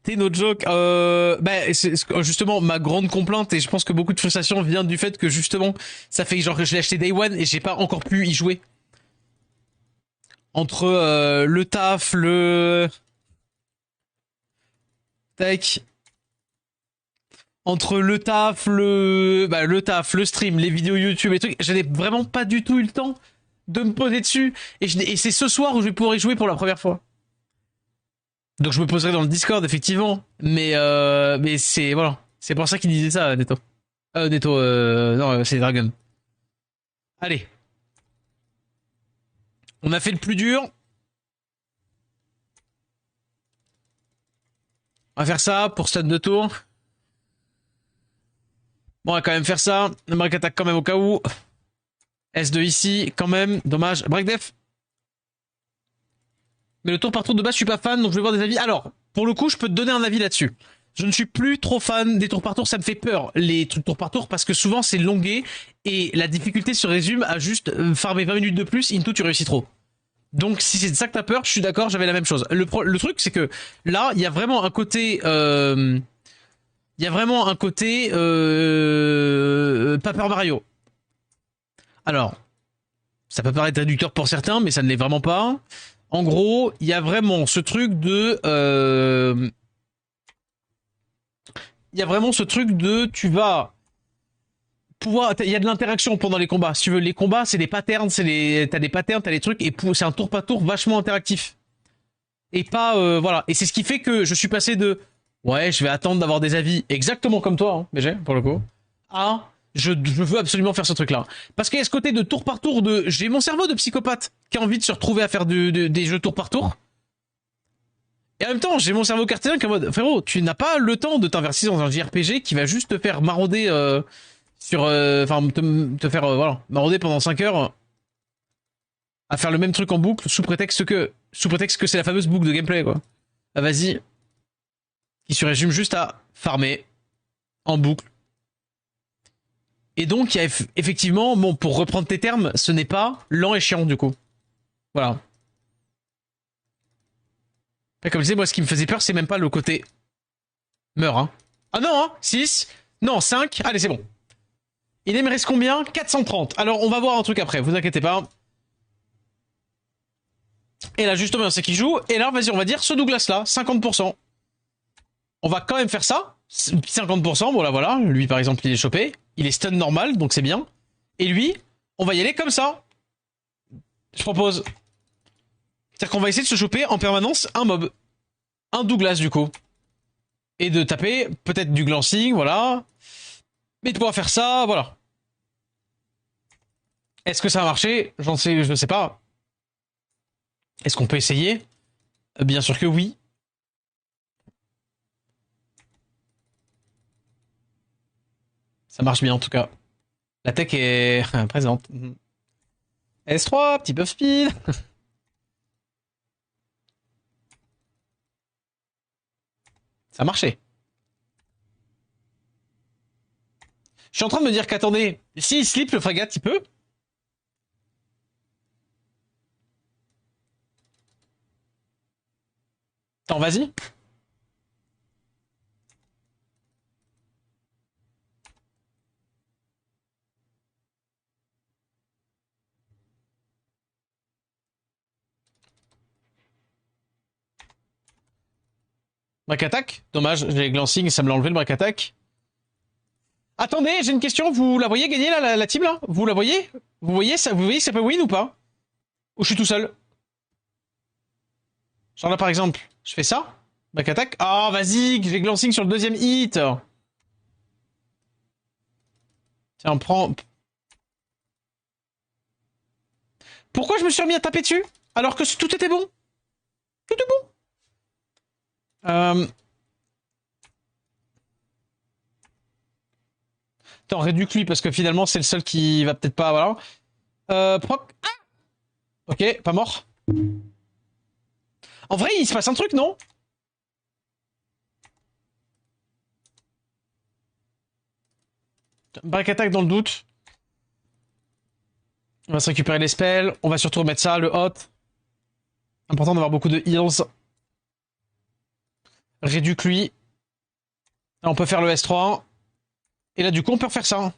T'es no joke. Bah, c'est justement ma grande complainte et je pense que beaucoup de frustration vient du fait que justement, ça fait genre que je l'ai acheté Day One et j'ai pas encore pu y jouer. Entre le taf, tac. Entre le taf, le stream, les vidéos YouTube et trucs, j'avais vraiment pas du tout eu le temps de me poser dessus. Et c'est ce soir où je vais pouvoir y jouer pour la première fois. Donc je me poserai dans le Discord, effectivement. Mais c'est, voilà. C'est pour ça qu'il disait ça, Neto. Non, c'est Dragon. Allez. On a fait le plus dur. On va faire ça pour stade de tour. Bon, on va quand même faire ça. Le break attack quand même au cas où. S2 ici, quand même. Dommage. Break def. Mais le tour par tour de base, je suis pas fan, donc je vais voir des avis. Alors, pour le coup, je peux te donner un avis là-dessus. Je ne suis plus trop fan des tours par tour, ça me fait peur, les trucs tour par tour, parce que souvent c'est longué, et la difficulté se résume à juste farmer 20 minutes de plus, into tu réussis trop. Donc si c'est de ça que t'as peur, je suis d'accord, j'avais la même chose. Le truc, c'est que là, il y a vraiment un côté... il y a vraiment un côté... Paper Mario. Alors, ça peut paraître réducteur pour certains, mais ça ne l'est vraiment pas. En gros, il y a vraiment ce truc de... il y a vraiment ce truc de... Tu vas pouvoir... Il y a de l'interaction pendant les combats. Si tu veux, les combats, c'est des patterns, t'as des patterns, t'as des trucs, et c'est un tour par tour vachement interactif. Et pas... voilà. Et c'est ce qui fait que je suis passé de... Ouais, je vais attendre d'avoir des avis exactement comme toi, hein, BG, pour le coup. À... Je veux absolument faire ce truc-là. Parce qu'il y a ce côté de tour par tour de... J'ai mon cerveau de psychopathe qui a envie de se retrouver à faire des jeux tour par tour. Et en même temps, j'ai mon cerveau cartésien qui est en mode... Frérot, tu n'as pas le temps de t'inverser dans un JRPG qui va juste te faire marauder sur... Enfin, te faire voilà, marauder pendant 5 heures à faire le même truc en boucle sous prétexte que c'est la fameuse boucle de gameplay, quoi. Ah, vas-y. Qui se résume juste à farmer en boucle. Et donc, il y a effectivement, bon, pour reprendre tes termes, ce n'est pas lent et chiant, du coup. Voilà. Après, comme je disais, moi, ce qui me faisait peur, c'est même pas le côté meurt, hein. Ah non, hein, 6, non, 5, allez, c'est bon. Il me reste combien? 430. Alors, on va voir un truc après, vous inquiétez pas. Et là, justement, c'est qui joue. Et là, vas-y, on va dire ce Douglas-là, 50%. On va quand même faire ça. 50%, voilà, voilà. Lui, par exemple, il est chopé. Il est stun normal, donc c'est bien. Et lui, on va y aller comme ça. Je propose. C'est-à-dire qu'on va essayer de se choper en permanence un mob. Un Douglas, du coup. Et de taper peut-être du glancing, voilà. Mais de pouvoir faire ça, voilà. Est-ce que ça a marché? Je sais pas. Est-ce qu'on peut essayer? Bien sûr que oui. Ça marche bien en tout cas. La tech est présente. S3, petit buff speed. Ça marchait. Je suis en train de me dire qu'attendez, s'il slip le frégate, il peut. Attends, vas-y. Break attack. Dommage, j'ai glancing, ça me l'a enlevé le break attack. Attendez, j'ai une question. Vous la voyez gagner là, la team là? Vous la voyez? Vous voyez que ça peut win ou pas? Ou je suis tout seul? Genre là par exemple, je fais ça. Back attack. Ah, vas-y, j'ai glancing sur le deuxième hit. Tiens, on prend. Pourquoi je me suis remis à taper dessus? Alors que tout était bon? Tout est bon. Attends, réduis lui parce que finalement c'est le seul qui va peut-être pas. Voilà. Proc. Ah, ok, pas mort. En vrai, il se passe un truc, non? Break attack dans le doute. On va se récupérer les spells. On va surtout remettre ça, le hot. Important d'avoir beaucoup de heals. Réduis lui. Là, on peut faire le S3. Et là, du coup, on peut refaire ça.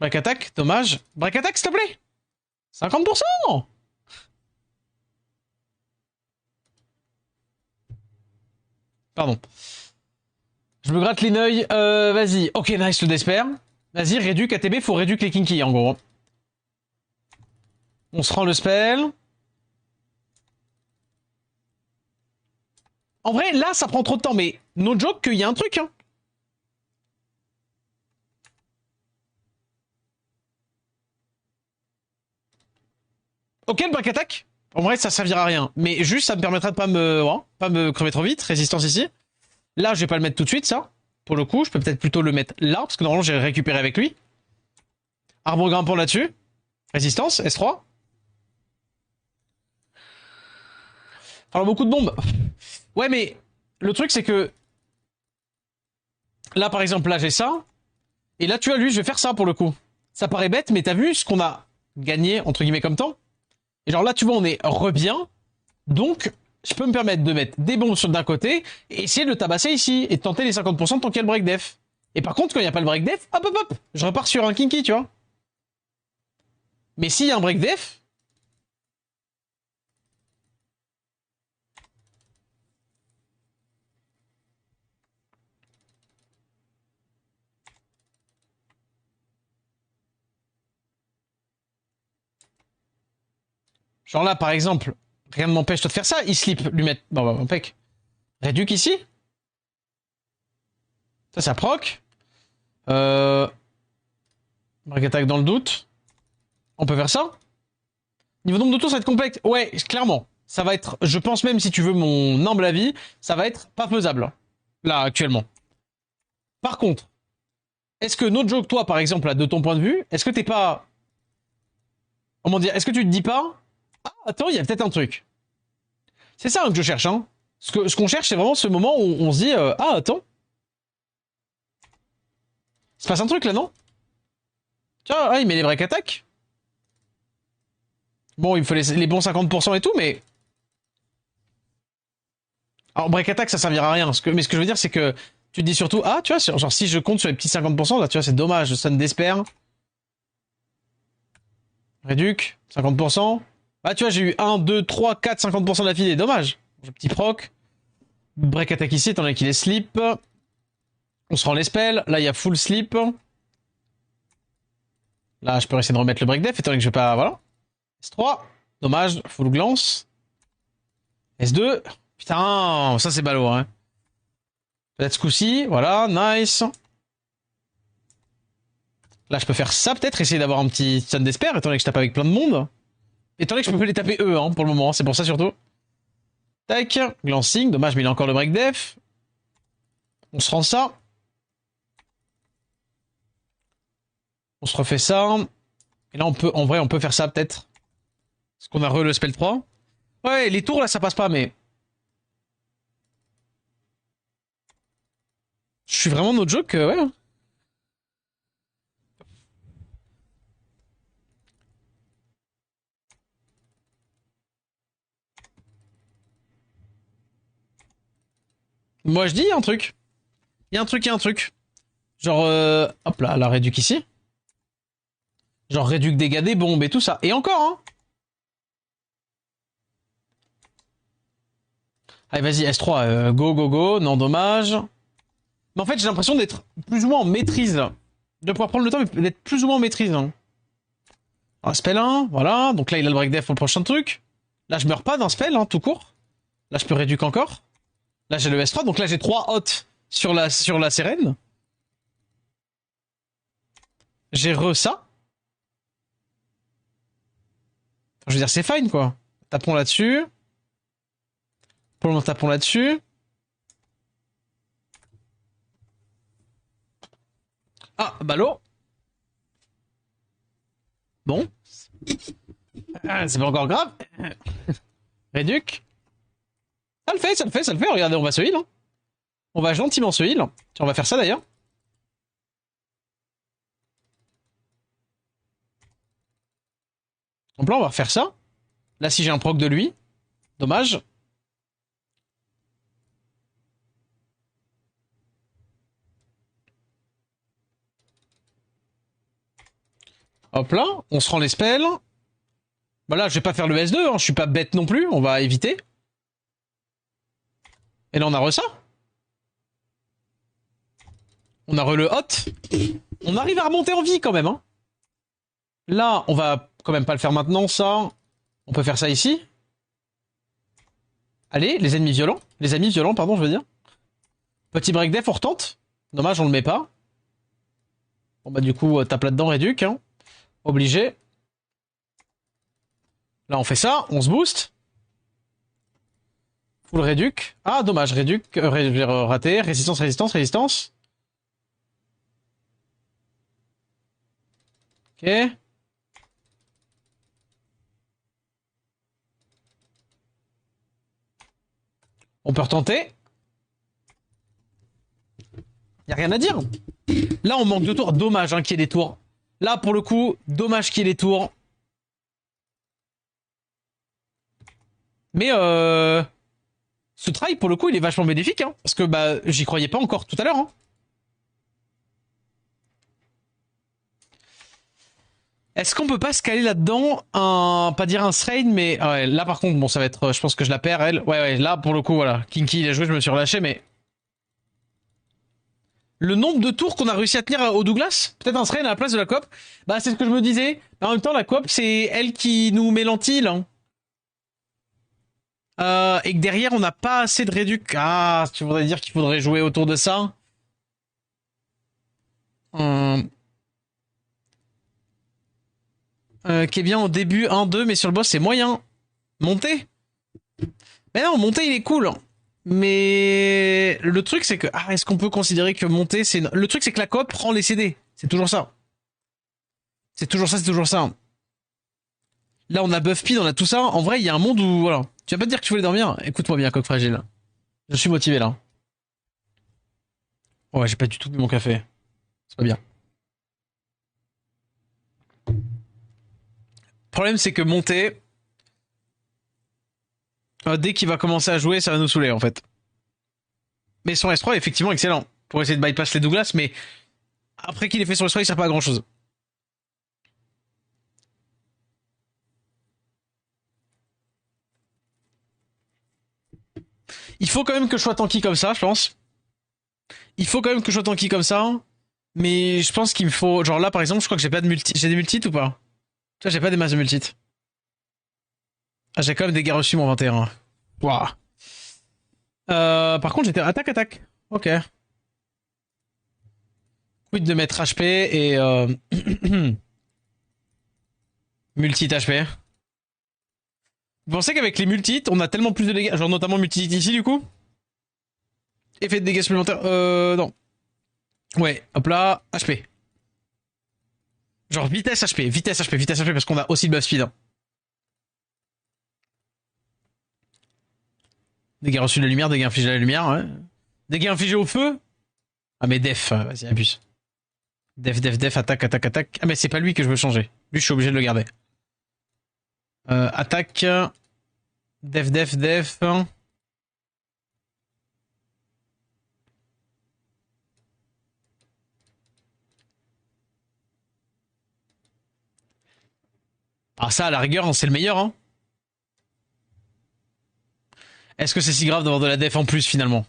Break attack, dommage. Break attack, s'il te plaît. 50%. Pardon. Je me gratte les neuils. Vas-y. Ok, nice le Despair. Vas-y, réduit KTB, faut réduire les kinky en gros. On se rend le spell. En vrai, là, ça prend trop de temps, mais no joke qu'il y a un truc, hein. Ok, le back attack. En vrai, ça servira à rien. Mais juste, ça me permettra de pas me crever trop vite. Résistance ici. Là, je vais pas le mettre tout de suite, ça. Pour le coup, je peux peut-être plutôt le mettre là, parce que normalement, j'ai récupéré avec lui. Arbre grimpant là-dessus. Résistance, S3. Alors, beaucoup de bombes. Ouais, mais le truc, c'est que... Là, par exemple, là, j'ai ça. Et là, tu vois, lui, je vais faire ça, pour le coup. Ça paraît bête, mais t'as vu ce qu'on a gagné, entre guillemets, comme temps? Et genre là, tu vois, on est re-bien. Donc, je peux me permettre de mettre des bombes sur d'un côté et essayer de le tabasser ici et de tenter les 50% tant qu'il y a le break def. Et par contre, quand il n'y a pas le break def, hop hop hop, je repars sur un kinky, tu vois. Mais s'il y a un break def, genre là par exemple, rien ne m'empêche de faire ça, il slip, lui mettre. Bon, bah, impec. Réduc ici. Ça proc. Break attack dans le doute. On peut faire ça. Niveau nombre de tours, ça va être complexe. Ouais, clairement. Ça va être, je pense même si tu veux mon humble avis, ça va être pas faisable. Là, actuellement. Par contre, est-ce que no joke, toi, par exemple, là, de ton point de vue, est-ce que t'es pas... Comment dire? Est-ce que tu te dis pas... Ah, attends, il y a peut-être un truc. C'est ça hein, que je cherche, hein. Ce qu'on cherche, c'est vraiment ce moment où on se dit... ah, attends. Il se passe un truc, là, non? Tiens, ah, il met les break attack. Bon, il me faut les bons 50% et tout, mais... Alors, break attack, ça servira à rien. Mais ce que je veux dire, c'est que... Tu te dis surtout... Ah, tu vois, genre, si je compte sur les petits 50%, là, tu vois, c'est dommage. Ça ne désespère. Réduc, 50%. Bah tu vois, j'ai eu 1, 2, 3, 4, 50% de la file, dommage. J'ai petit proc. Break attack ici, étant donné qu'il est slip. On se rend les spells. Là, il y a full slip. Là, je peux essayer de remettre le break def, étant donné que je vais pas... Voilà. S3. Dommage, full glance. S2. Putain, ça c'est ballot, hein. Peut-être ce coup-ci. Voilà, nice. Là, je peux faire ça, peut-être, essayer d'avoir un petit stun d'espère, étant donné que je tape avec plein de monde. Étant donné que je peux les taper eux, hein, pour le moment, c'est pour ça surtout. Tac, glancing, dommage, mais il a encore le break def. On se rend ça. On se refait ça. Et là, on peut, en vrai, on peut faire ça, peut-être. Parce qu'on a re le spell 3. Ouais, les tours, là, ça passe pas, mais... Je suis vraiment no joke, ouais. Moi, je dis, il y a un truc. Il y a un truc, il y a un truc. Genre, hop là, la réduc ici. Genre, réduc dégâts des bombes et tout ça. Et encore, hein. Allez, vas-y, S3, go, go, go. Non, dommage. Mais en fait, j'ai l'impression d'être plus ou moins en maîtrise. De pouvoir prendre le temps, mais d'être plus ou moins en maîtrise. Hein. Alors, spell 1, voilà. Donc là, il a le break def pour le prochain truc. Là, je meurs pas d'un spell, hein, tout court. Là, je peux réduire encore. Là, j'ai le S3. Donc là, j'ai 3 hots sur la sirène. J'ai re ça. Je veux dire, c'est fine, quoi. Tapons là-dessus. Pour le moment, tapons là-dessus. Ah, ballot. Bon. Ah, c'est pas encore grave. Réduc. Ça le fait, ça le fait, ça le fait. Regardez, on va se heal. Hein. On va gentiment se heal. Tiens, on va faire ça d'ailleurs. Donc là, on va refaire ça. Là, si j'ai un proc de lui. Dommage. Hop là, on se rend les spells. Bah là, je vais pas faire le S2, hein, je suis pas bête non plus, on va éviter. Et là, on a re ça. On a re le hot. On arrive à remonter en vie quand même. Hein. Là, on va quand même pas le faire maintenant, ça. On peut faire ça ici. Allez, les ennemis violents. Les amis violents, pardon, je veux dire. Petit break def, on retente. Dommage, on le met pas. Bon bah du coup, tape là-dedans, réduc. Hein. Obligé. Là, on fait ça, on se booste. Full réduc. Ah, dommage, réduc, raté, résistance, résistance, résistance. Ok. On peut retenter. Y a rien à dire. Là, on manque de tours. Dommage hein, qu'il y ait des tours. Là, pour le coup, dommage qu'il y ait des tours. Mais ce try, pour le coup, il est vachement bénéfique. Hein, parce que bah, j'y croyais pas encore tout à l'heure. Hein. Est-ce qu'on peut pas se caler là-dedans un... Pas dire un strain, mais... Ah ouais, là, par contre, bon, ça va être... Je pense que je la perds, elle. Ouais, là, pour le coup, voilà. Kinky, il a joué, je me suis relâché, mais... Le nombre de tours qu'on a réussi à tenir au Douglas, peut-être un strain à la place de la coop, bah c'est ce que je me disais. En même temps, la coop, c'est elle qui nous met l'anti, là. Et que derrière, on n'a pas assez de réduc. Ah, tu voudrais dire qu'il faudrait jouer autour de ça qui est bien au début 1-2, mais sur le boss, c'est moyen. Monter. Mais non, monter, il est cool. Mais le truc, c'est que... Ah, est-ce qu'on peut considérer que monter, c'est... Le truc, c'est que la coop prend les CD. C'est toujours ça. C'est toujours ça, c'est toujours ça. Là, on a Buff Speed, on a tout ça. En vrai, il y a un monde où... Voilà. Tu vas pas te dire que tu voulais dormir? Écoute-moi bien, coq fragile. Je suis motivé, là. Ouais, j'ai pas du tout bu mon café. C'est pas bien. Le problème, c'est que monter... dès qu'il va commencer à jouer, ça va nous saouler, en fait. Mais son S3 est effectivement excellent. Pour essayer de bypass les Douglas, mais... Après qu'il ait fait son S3, il sert pas à grand-chose. Il faut quand même que je sois tanky comme ça, je pense. Il faut quand même que je sois tanky comme ça. Mais je pense qu'il me faut... Genre là, par exemple, je crois que j'ai pas de multi... J'ai des multis ou pas? Tu vois, j'ai pas des masses de multis. Ah, j'ai quand même des dégâts reçus, mon 21. Waouh. Par contre, j'étais attaque. Ok. Quid de mettre HP et... multi HP. Vous pensez qu'avec les multis, on a tellement plus de dégâts, genre notamment multi ici du coup? Effet de dégâts supplémentaires, non. Ouais, hop là, HP. Genre vitesse HP, vitesse HP, vitesse HP, parce qu'on a aussi le buff speed. Hein. Dégâts reçus de la lumière, dégâts infligés à la lumière, ouais. Dégâts infligés au feu? Ah mais def, vas-y, abuse. Def, attaque. Ah mais c'est pas lui que je veux changer. Lui, je suis obligé de le garder. Attaque. Def. Ah ça, à la rigueur, c'est le meilleur, hein. Est-ce que c'est si grave d'avoir de la def en plus, finalement?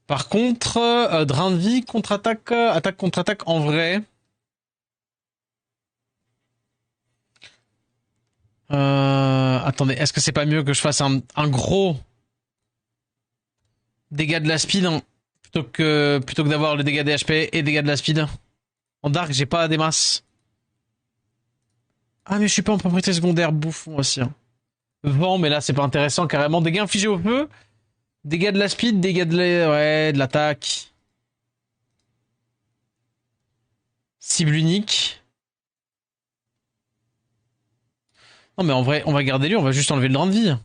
Par contre, drain de vie, contre-attaque, attaque contre-attaque en vrai. Attendez, est-ce que c'est pas mieux que je fasse un gros dégâts de la speed hein, plutôt que d'avoir le dégâts des HP et dégâts de la speed? En dark, j'ai pas des masses. Ah mais je suis pas en propriété secondaire, bouffon aussi. Hein. Vent, mais là c'est pas intéressant carrément. Dégâts infligés au feu, dégâts de la speed, dégâts de l'attaque. Cible unique. Non mais en vrai, on va garder lui, on va juste enlever le drain de vie.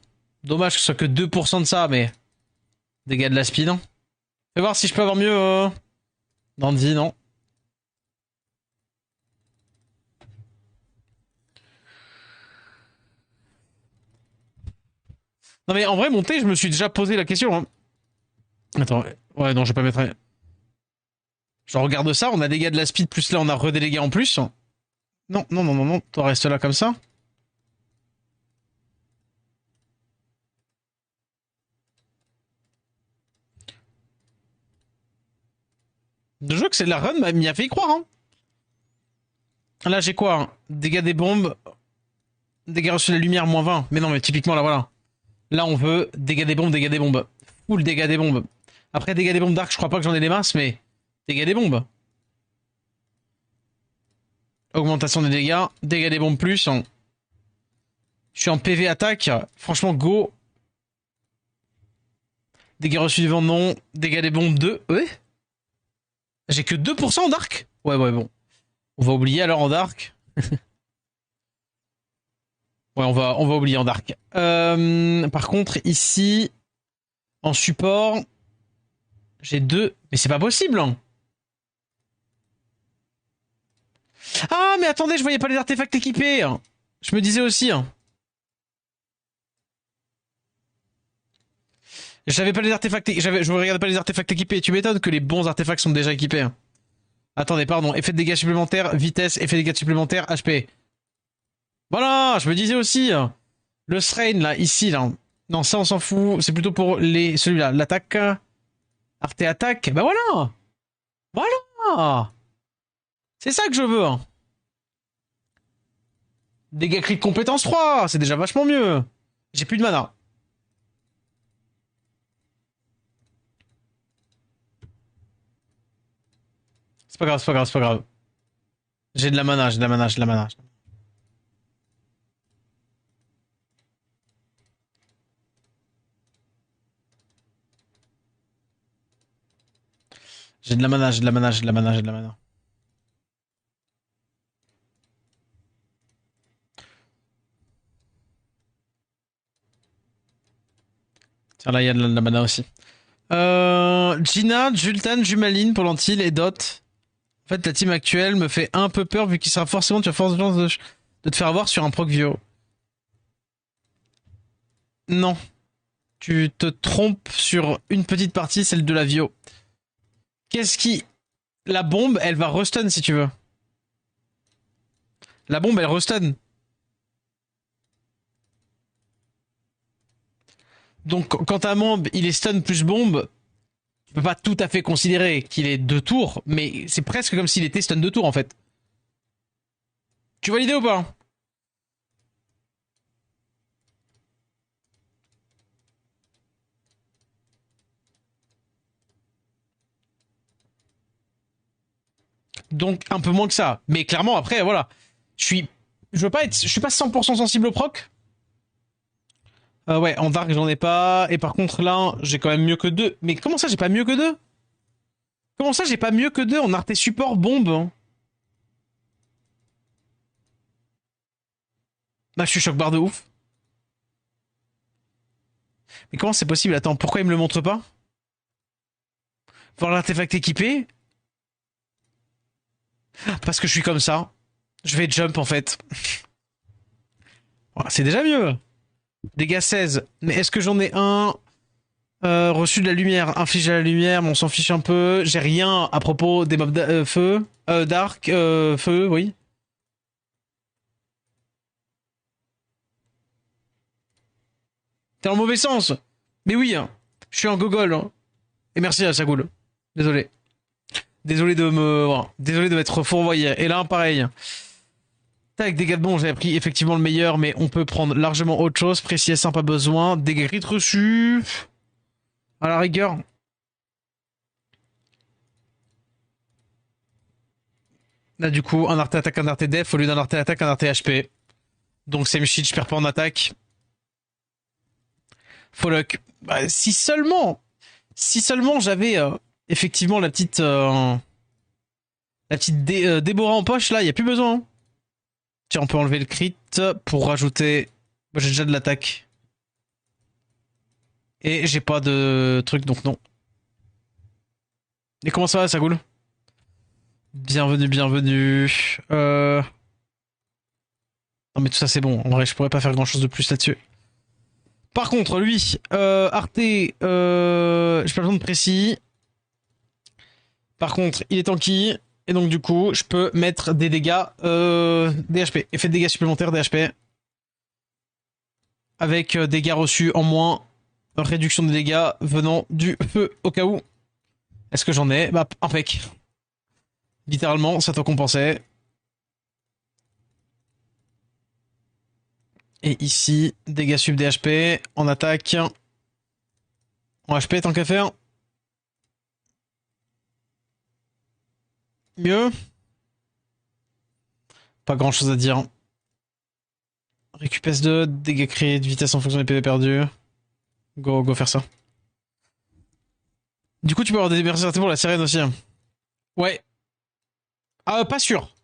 Dommage que ce soit que 2% de ça, mais... Dégâts de la speed. Fais voir si je peux avoir mieux... Drain de vie, non. Non mais en vrai, monter, je me suis déjà posé la question. Hein. Attends, ouais, non, je vais pas mettre... Je regarde ça, on a dégâts de la speed, plus là on a redélégué en plus. Non, toi reste là comme ça. Je vois que c'est de la run, m'y a fait y croire. Hein. Là j'ai quoi hein. Dégâts des bombes, dégâts reçus de la lumière, moins 20. Mais non, mais typiquement là voilà. Là, on veut dégâts des bombes, dégâts des bombes. Full dégâts des bombes. Après, dégâts des bombes d'arc, je crois pas que j'en ai des masses, mais dégâts des bombes. Augmentation des dégâts, dégâts des bombes plus. Je suis en PV attaque. Franchement, go. Dégâts reçus du vent, non. Dégâts des bombes 2. Ouais. J'ai que 2% en dark. Ouais, bon. On va oublier alors en dark. Ouais, on va oublier en dark. Par contre, ici, en support, j'ai 2. Mais c'est pas possible, hein. Ah, mais attendez, je voyais pas les artefacts équipés. Je me disais aussi. J'avais pas les artefacts. Je regardais pas les artefacts équipés. Tu m'étonnes que les bons artefacts sont déjà équipés. Attendez, pardon. Effet de dégâts supplémentaires, vitesse, effet de dégâts supplémentaires, HP. Voilà, je me disais aussi. Le strain, là, ici, là. Non, ça, on s'en fout. C'est plutôt pour celui-là. L'attaque. Arte attaque. Bah voilà. Voilà. C'est ça que je veux. Dégâts crit de compétence 3. C'est déjà vachement mieux. J'ai plus de mana. C'est pas grave, c'est pas grave, c'est pas grave. J'ai de la mana, j'ai de la mana, j'ai de la mana. J'ai de la mana, j'ai de la mana, j'ai de la mana, j'ai de la mana. Tiens, là, il y a de la mana aussi. Gina, Jultan, Jumaline pour l'antil et Dot. En fait, la team actuelle me fait un peu peur vu qu'il sera forcément, tu as force de te faire avoir sur un proc Vio. Non. Tu te trompes sur une petite partie, celle de la Vio. Qu'est-ce qui... La bombe, elle va restun si tu veux. La bombe, elle restun. Donc, quand un mob, il est stun plus bombe, tu peux pas tout à fait considérer qu'il est 2 tours, mais c'est presque comme s'il était stun 2 tours en fait. Tu vois l'idée ou pas? Donc un peu moins que ça. Mais clairement après voilà, je suis pas 100% sensible au proc. Ouais, en dark j'en ai pas et par contre là, j'ai quand même mieux que 2. Mais comment ça j'ai pas mieux que 2? Comment ça j'ai pas mieux que 2 en arte support bombe hein? Bah je suis choc barre de ouf. Mais comment c'est possible? Attends, pourquoi il me le montre pas? Voir l'artefact équipé? Parce que je suis comme ça. Je vais jump en fait. Voilà, c'est déjà mieux. Dégâts 16. Mais est-ce que j'en ai un reçu de la lumière, infligé à la lumière, mais on s'en fiche un peu. J'ai rien à propos des mobs feu. Dark, feu, oui. T'es dans le mauvais sens. Mais oui, hein. Je suis un gogol. Hein. Et merci à Sagoul. Désolé. Désolé de me... Voilà. Désolé de m'être fourvoyé. Et là, pareil. Tac, dégâts de bon, j'avais pris effectivement le meilleur, mais on peut prendre largement autre chose. Précis S1, pas besoin. Dégâts crit reçus. À la rigueur. Là, du coup, un arte attaque, un arte def, au lieu d'un arte attaque, un arte HP. Donc, same shit, je perds pas en attaque. Follock. Bah, si seulement j'avais effectivement la petite Déborah en poche, là, il y a plus besoin. Hein. Tiens, on peut enlever le crit pour rajouter... Moi, j'ai déjà de l'attaque. Et j'ai pas de truc, donc non. Et comment ça va, Sagoul? Bienvenue, bienvenue. Non mais tout ça c'est bon, en vrai je pourrais pas faire grand chose de plus là-dessus. Par contre, lui, Arte, j'ai pas besoin de précis. Par contre, il est tanky. Et donc, du coup, je peux mettre des dégâts DHP. Effet de dégâts supplémentaires DHP. Avec dégâts reçus en moins. Réduction des dégâts venant du feu au cas où. Est-ce que j'en ai? Bah, impec. Littéralement, ça te compensait. Et ici, dégâts sub des HP. En attaque. En HP, tant qu'à faire. Mieux. Pas grand chose à dire. Récup S2, dégâts créés de vitesse en fonction des PV perdus. Go faire ça. Du coup, tu peux avoir des berserkers pour la sirène aussi. Ouais. Ah, pas sûr.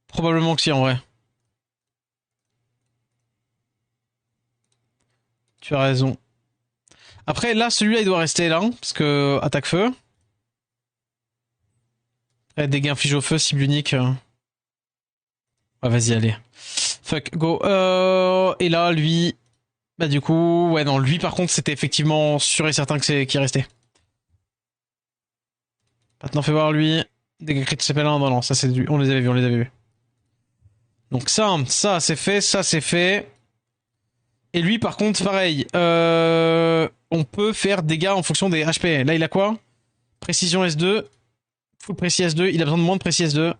Probablement que si, en vrai. Tu as raison. Après, là, celui-là, il doit rester là, parce que attaque feu. Dégâts infligés au feu, cible unique. Ouais, vas-y, allez. Fuck, go. Et là, lui... Bah du coup... Ouais, non, lui, par contre, c'était effectivement sûr et certain que c'est qui restait. Maintenant, fais voir, lui. Dégâts critiques s'appelle 1. Non, non, ça, c'est du... On les avait vus, on les avait vus. Donc ça, c'est fait, ça, c'est fait. Et lui, par contre, pareil. On peut faire dégâts en fonction des HP. Là, il a quoi? Précision S2. Full précis S2. Il a besoin de moins de précis S2.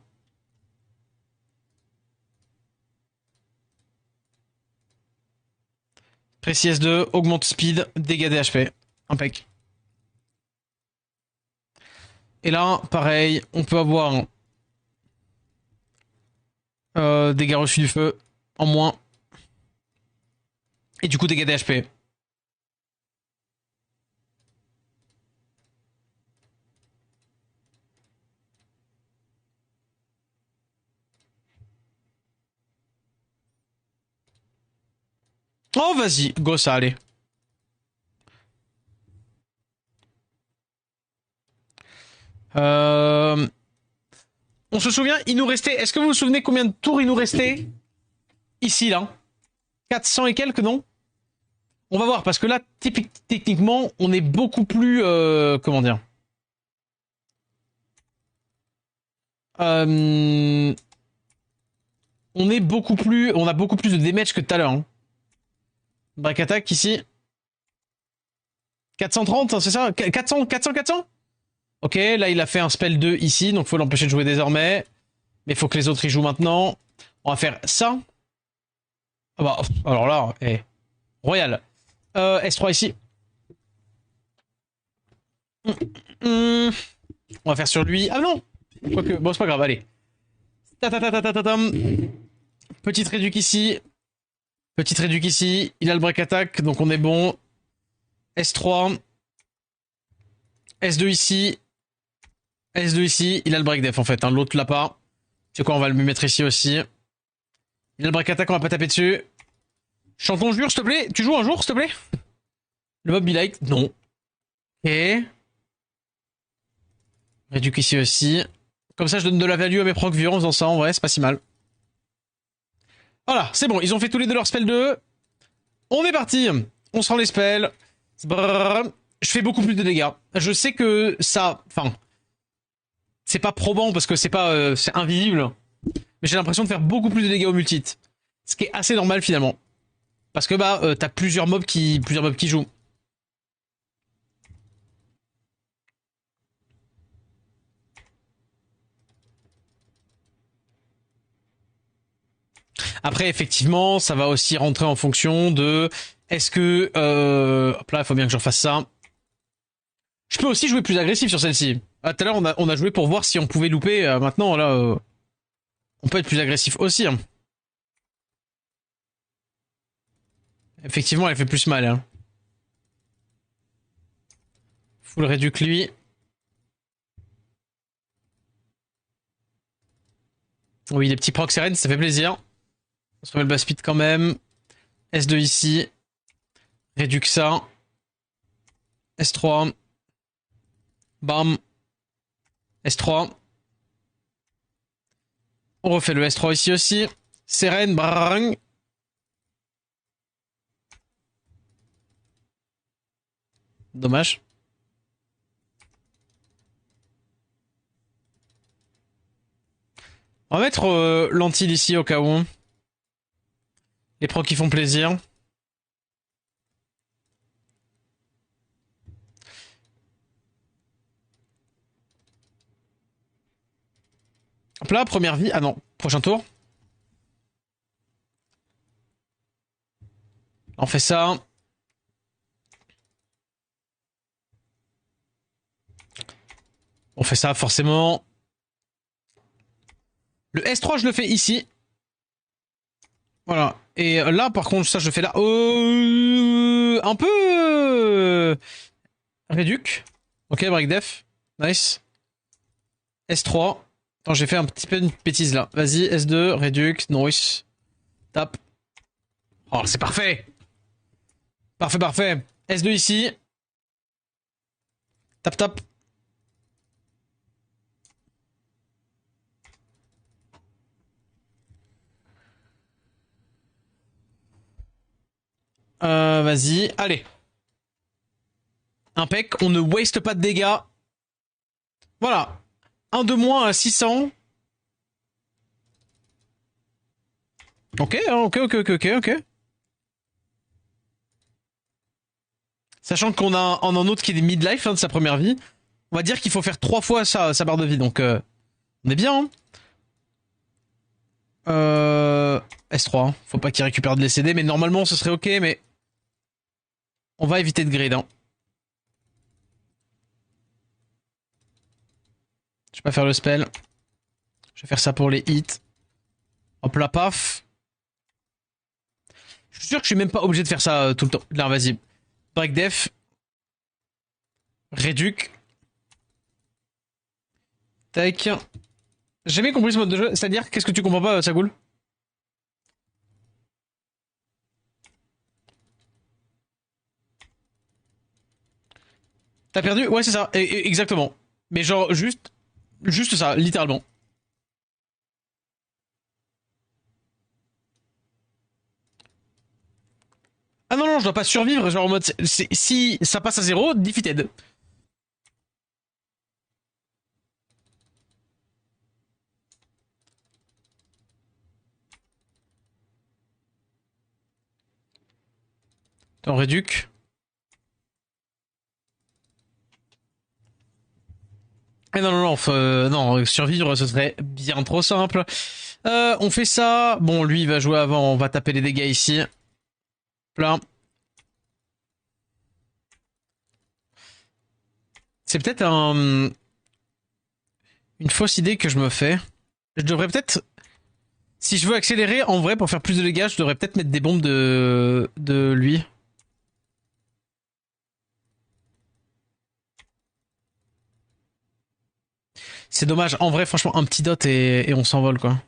Précis S2, augmente speed, dégâts des HP. Impec. Et là, pareil, on peut avoir dégâts reçus du feu en moins. Et du coup, dégâts des HP. Oh, vas-y, go ça, allez. Euh... On se souvient, il nous restait... Est-ce que vous vous souvenez combien de tours il nous restait? Ici, là. 400 et quelques, non? On va voir, parce que là, techniquement, on est beaucoup plus... comment dire On est beaucoup plus... On a beaucoup plus de damage que tout à l'heure. Hein. Break attack, ici. 430, c'est ça? 400, 400, 400? Ok, là, il a fait un spell 2 ici, donc faut l'empêcher de jouer désormais. Mais il faut que les autres y jouent maintenant. On va faire ça. Ah bah, alors là, royal. S3 ici. On va faire sur lui. Ah non. Quoique, bon, c'est pas grave, allez. Petite réduc ici. Petite réduc ici. Il a le break attack, donc on est bon. S3. S2 ici. S2 ici. Il a le break def en fait. Hein. L'autre l'a pas. C'est quoi, on va le mettre ici aussi. Il a le break attack, on va pas taper dessus. Chante-ton jure, s'il te plaît. Tu joues un jour, s'il te plaît? Le mob be like. Non. Ok. Réduc ici aussi. Comme ça, je donne de la value à mes procs vieux en faisant ça. En vrai, c'est pas si mal. Voilà, c'est bon. Ils ont fait tous les deux leur spell 2. On est parti. On se rend les spells. Brrr. Je fais beaucoup plus de dégâts. Je sais que ça... Enfin... C'est pas probant parce que c'est pas... c'est invisible. Mais j'ai l'impression de faire beaucoup plus de dégâts au multi. Ce qui est assez normal finalement. Parce que bah, t'as plusieurs mobs qui jouent. Après, effectivement, ça va aussi rentrer en fonction de... Est-ce que... hop là, il faut bien que je refasse ça. Je peux aussi jouer plus agressif sur celle-ci. Ah, tout à l'heure, on a joué pour voir si on pouvait louper. Maintenant, là, on peut être plus agressif aussi. Hein. Effectivement, elle fait plus mal. Hein. Full réduc lui. Oui, les petits procs Seren, ça fait plaisir. On se remet le bas speed quand même. S2 ici. Réduc ça. S3. Bam. S3. On refait le S3 ici aussi. Seren, brrrring. Dommage. On va mettre l'antil ici au cas où. Les procs qui font plaisir. Hop là, première vie. Ah non, prochain tour. On fait ça. On fait ça forcément. Le S3, je le fais ici. Voilà. Et là, par contre, ça, je le fais là. Un peu... Réduc. Ok, break def. Nice. S3. Attends, j'ai fait un petit peu une bêtise là. Vas-y, S2, réduc, noise. Tap. Oh, c'est parfait. Parfait, parfait. S2 ici. Tap, tap. Vas-y, allez. Impec, on ne waste pas de dégâts. Voilà. Un de moins à 600. Ok, ok. Sachant qu'on a un autre qui est midlife de sa première vie. On va dire qu'il faut faire 3 fois sa barre de vie, donc on est bien. Hein. S3, hein. Faut pas qu'il récupère de l'SCD, mais normalement ce serait ok, mais on va éviter de grid. Hein. Je vais pas faire le spell. Je vais faire ça pour les hits. Hop là, paf. Je suis sûr que je suis même pas obligé de faire ça tout le temps. Là, vas-y. Break def. Réduc. Tac. J'ai jamais compris ce mode de jeu. C'est-à-dire, qu'est-ce que tu comprends pas, Sagoul? T'as perdu? Ouais, c'est ça. Exactement. Mais genre, juste ça, littéralement. Ah non, non, je dois pas survivre. Genre en mode, si ça passe à 0, defeated. Attends, réduc. Eh non, non, non, non, survivre, ce serait bien trop simple. On fait ça. Bon, lui, il va jouer avant. On va taper les dégâts ici. Là. C'est peut-être une fausse idée que je me fais. Je devrais peut-être... Si je veux accélérer, en vrai, pour faire plus de dégâts, je devrais peut-être mettre des bombes de lui. C'est dommage. En vrai, franchement, un petit dot et on s'envole, quoi.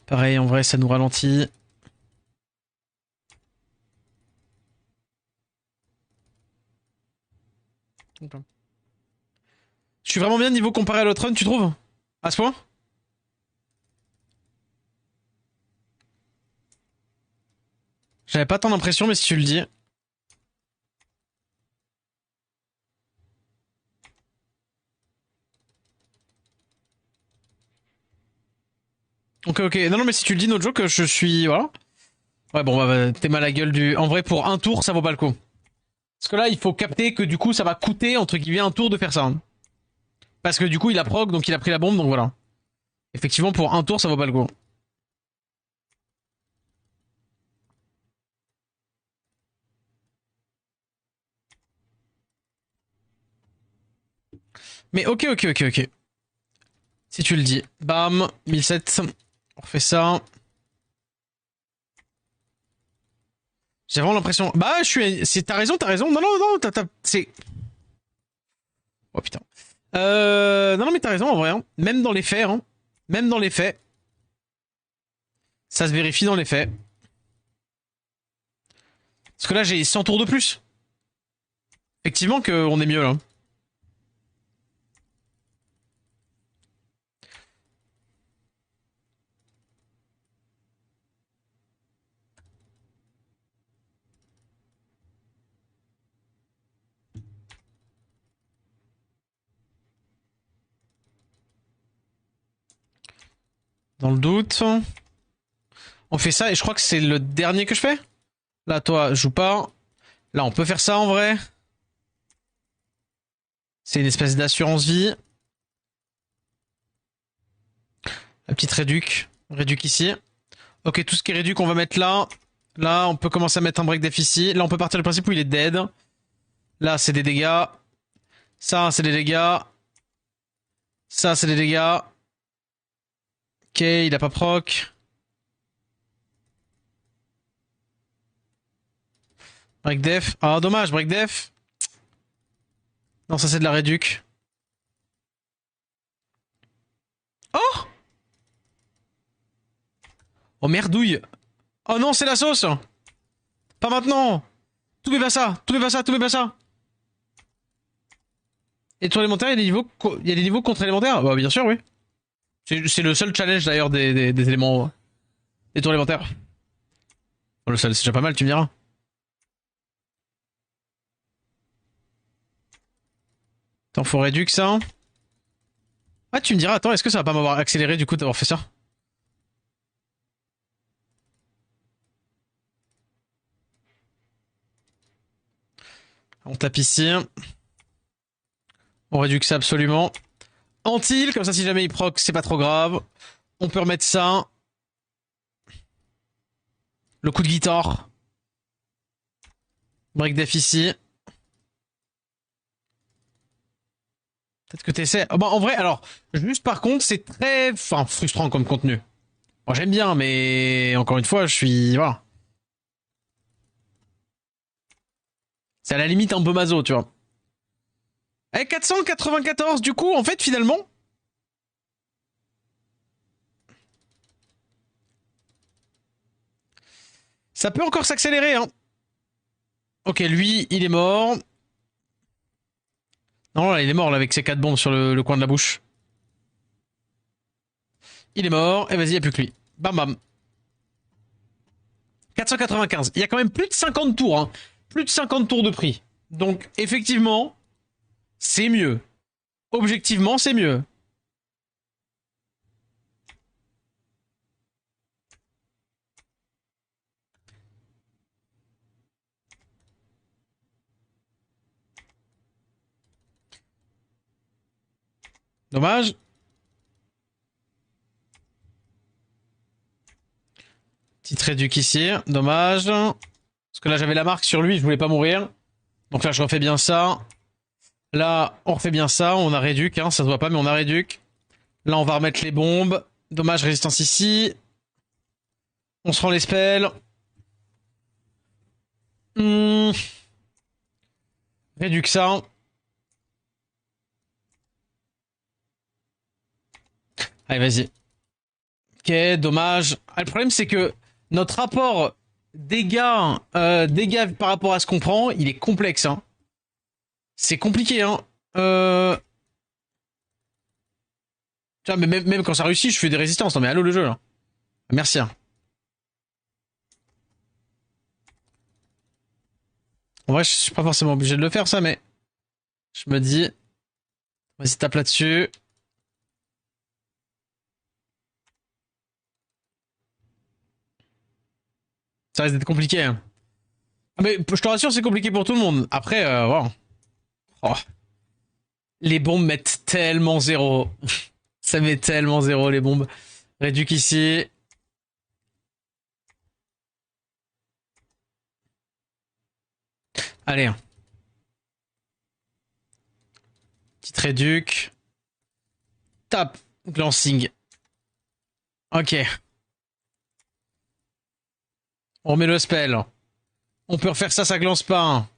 Pareil, en vrai, ça nous ralentit. Okay. Je suis vraiment bien niveau comparé à l'autre run, tu trouves? À ce point? J'avais pas tant d'impression, mais si tu le dis. Ok, ok. Non, non, mais si tu le dis, no joke, je suis... Voilà. Ouais, bon, bah, t'es mal à la gueule du... En vrai, pour un tour, ça vaut pas le coup. Parce que là, il faut capter que du coup, ça va coûter, entre guillemets, un tour de faire ça. Hein. Parce que du coup, il a proc, donc il a pris la bombe, donc voilà. Effectivement, pour un tour, ça vaut pas le coup. Mais ok. Si tu le dis. Bam, 1007. On refait ça. J'ai vraiment l'impression... Bah, je suis... T'as raison. Non, non, non, c'est... Oh putain. Non, non, mais t'as raison, en vrai. Hein. Même dans les faits, hein. Même dans les faits. Ça se vérifie dans les faits. Parce que là, j'ai 100 tours de plus. Effectivement qu'on est mieux, là. Dans le doute. On fait ça et je crois que c'est le dernier que je fais. Là, toi, joue pas. Là, on peut faire ça en vrai. C'est une espèce d'assurance vie. La petite réduc. Réduc ici. Ok, tout ce qui est réduc, on va mettre là. Là, on peut commencer à mettre un break def ici. Là, on peut partir du principe où il est dead. Là, c'est des dégâts. Ça, c'est des dégâts. Ça, c'est des dégâts. Ok, il a pas proc. Break def. Ah, dommage, break def. Non, ça, c'est de la réduc. Oh! Oh, merdouille. Oh non, c'est la sauce. Pas maintenant. Tout met pas ça. Tout met pas ça. Tout met pas ça. Et tour élémentaire, il y a des niveaux contre-élémentaires? Bah, bien sûr, oui. C'est le seul challenge d'ailleurs des éléments. Des tours élémentaires. Bon, le seul, c'est déjà pas mal, tu me diras. Attends, faut réduire ça. Ah, tu me diras, attends, est-ce que ça va pas m'avoir accéléré du coup d'avoir fait ça? On tape ici. On réduit ça absolument. Antil, comme ça si jamais il proc, c'est pas trop grave. On peut remettre ça. Le coup de guitare. Break def ici. Peut-être que t'essaies. Oh, bah, en vrai, alors, juste par contre, c'est très frustrant comme contenu. Moi j'aime bien, mais encore une fois, je suis. Voilà. C'est à la limite un peu maso, tu vois. Eh, 494, du coup, en fait, finalement. Ça peut encore s'accélérer, hein. Ok, lui, il est mort. Non, là, il est mort, là, avec ses 4 bombes sur le coin de la bouche. Il est mort, et vas-y, y'a plus que lui. Bam bam. 495. Il y a quand même plus de 50 tours, hein. Plus de 50 tours de prix. Donc, effectivement, c'est mieux. Objectivement, c'est mieux. Dommage. Petite réduc ici. Dommage. Parce que là, j'avais la marque sur lui, je voulais pas mourir. Donc là, je refais bien ça. Là, on refait bien ça. On a réduc, hein. Ça se voit pas, mais on a réduc. Là, on va remettre les bombes. Dommage, résistance ici. On se rend les spells. Hmm. Réduc ça. Allez, vas-y. Ok, dommage. Ah, le problème, c'est que notre rapport dégâts par rapport à ce qu'on prend, il est complexe. Hein. C'est compliqué. Hein. Tiens, mais même quand ça réussit, je fais des résistances. Non, mais allô, le jeu, là. Merci. Hein. En vrai, je suis pas forcément obligé de le faire, ça, mais je me dis, vas-y, tape là-dessus. Ça risque d'être compliqué. Hein. Ah, mais je te rassure, c'est compliqué pour tout le monde. Après, wow. Oh. Les bombes mettent tellement zéro. Ça met tellement zéro, les bombes. Réduc ici. Allez. Petite réduc. Tap. Glancing. Ok. On remet le spell. On peut refaire ça, ça glance pas. Hein.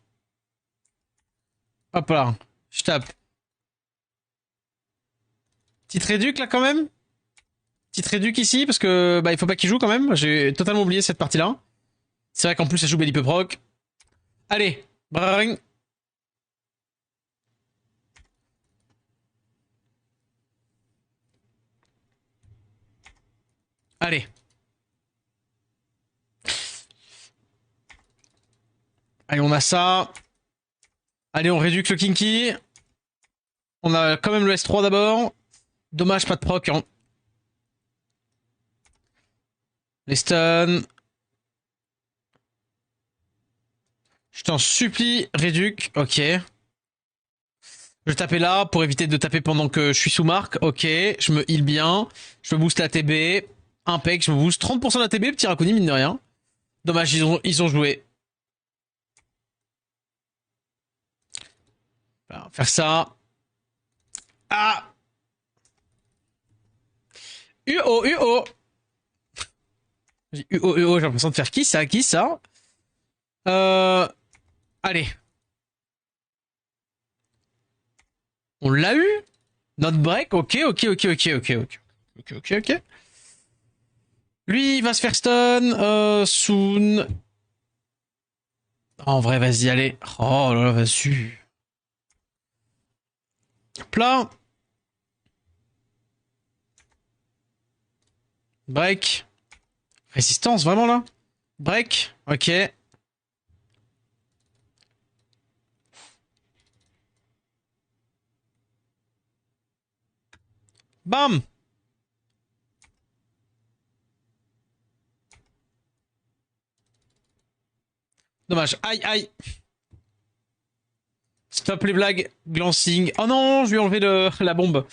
Hop là. Je tape. Petite réduc là quand même. Petite réduc ici parce que bah il faut pas qu'il joue quand même. J'ai totalement oublié cette partie-là. C'est vrai qu'en plus ça joue Belly proc. Allez. Bring. Allez. Allez, on a ça. Allez, on réduit le Kinky. On a quand même le S3 d'abord. Dommage, pas de proc. Hein. Les stuns. Je t'en supplie, réduc. Ok. Je tapais là pour éviter de taper pendant que je suis sous marque. Ok, je me heal bien. Je me booste la TB. Impec, je me booste 30% de la TB, petit Raccoon, mine de rien. Dommage, ils ont joué. Alors, faire ça. Ah! UO, UO! UO, UO, j'ai l'impression de faire qui ça? Qui ça? Allez. On l'a eu? Notre break? Ok, ok, ok, ok, ok, ok. Ok, ok, ok. Lui, il va se faire stun. Soon. En vrai, vas-y, allez. Oh là là, vas-y. Plat. Break. Résistance, vraiment là? Break. Ok. Bam! Dommage. Aïe, aïe. Stop les blagues. Glancing. Oh non, je lui ai enlevé la bombe.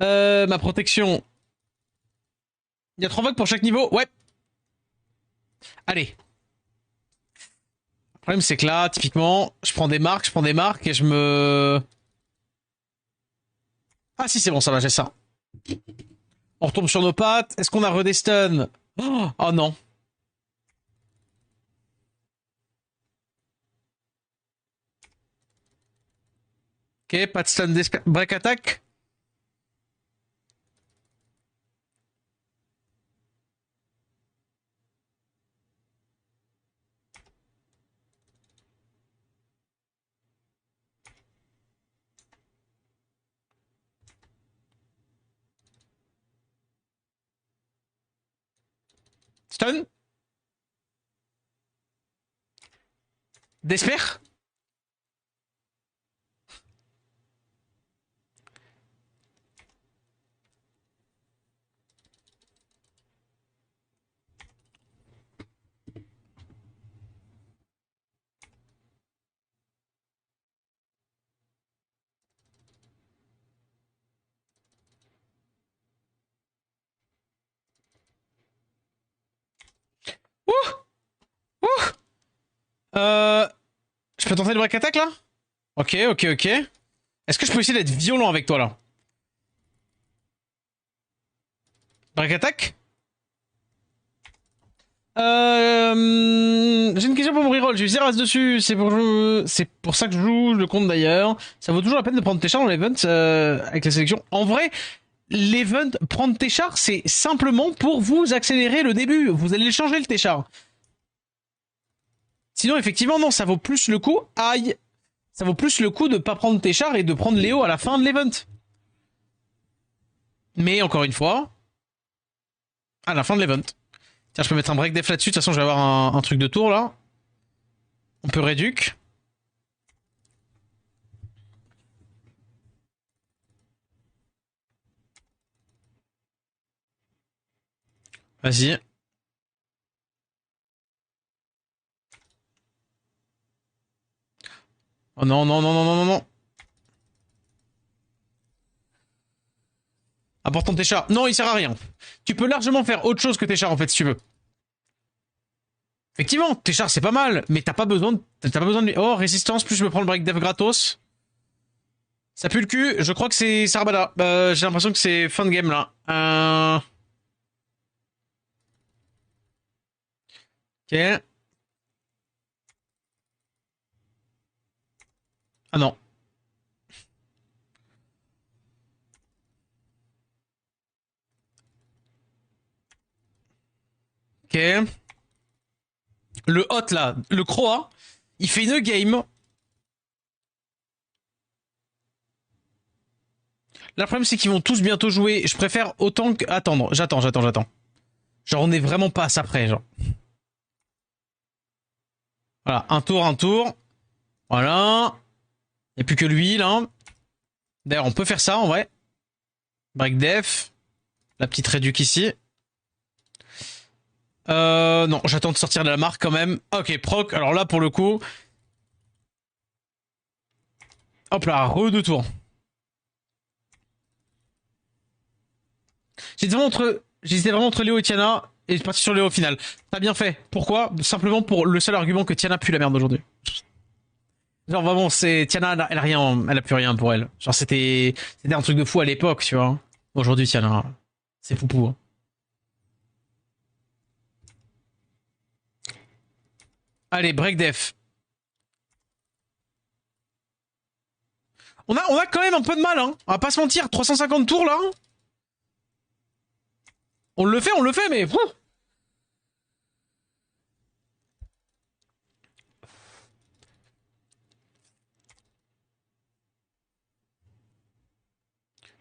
Ma protection. Il y a 3 vagues pour chaque niveau. Ouais. Allez. Le problème, c'est que là, typiquement, je prends des marques et je me... Ah si, c'est bon, ça va, j'ai ça. On retombe sur nos pattes. Est-ce qu'on a redestun? Oh non. Ok, pas de stun break attack. Stun. Desper. Ouh. Ouh. Je peux tenter le break attack là? Ok, ok, ok. Est-ce que je peux essayer d'être violent avec toi là? Break attack? J'ai une question pour mon reroll. J'ai eu 0 as dessus. C'est pour ça que je joue le compte d'ailleurs. Ça vaut toujours la peine de prendre tes chars dans l'event avec la sélection. En vrai, l'event, prendre tes chars, c'est simplement pour vous accélérer le début. Vous allez changer le char. Sinon, effectivement, non, ça vaut plus le coup. Aïe! Ça vaut plus le coup de pas prendre tes chars et de prendre Léo à la fin de l'event. Mais encore une fois, à la fin de l'event. Tiens, je peux mettre un break def là-dessus. De toute façon, je vais avoir un truc de tour là. On peut réduc. Vas-y. Oh non, non, non, non, non, non, non. Apportons tes chars. Non, il sert à rien. Tu peux largement faire autre chose que tes chars en fait si tu veux. Effectivement, tes chars c'est pas mal, mais t'as pas besoin de... Oh, résistance, plus je me prends le break dev gratos. Ça pue le cul, je crois que c'est Sarbada. J'ai l'impression que c'est fin de game là. Ok. Ah non. Ok. Le hot là, le croat, il fait une game. Là, le problème c'est qu'ils vont tous bientôt jouer. Je préfère autant que... Attendre, j'attends. Genre on est vraiment pas à ça près, genre. Voilà, un tour. Voilà. Il n'y a plus que lui, là. D'ailleurs, on peut faire ça, en vrai. Break def. La petite réduc ici. Non, j'attends de sortir de la marque quand même. Ok, proc. Alors là, pour le coup... Hop là, re 2 tours. J'hésitais vraiment entre Léo et Tiana, et je suis parti sur Léo au final. T'as bien fait. Pourquoi? Simplement pour le seul argument que Tiana pue la merde aujourd'hui. Genre vraiment, c'est Tiana, elle a rien, elle a plus rien pour elle. Genre c'était un truc de fou à l'époque, tu vois. Aujourd'hui, Tiana, c'est foupou. Hein. Allez, break def. On a quand même un peu de mal, hein. On va pas se mentir, 350 tours là. On le fait, mais.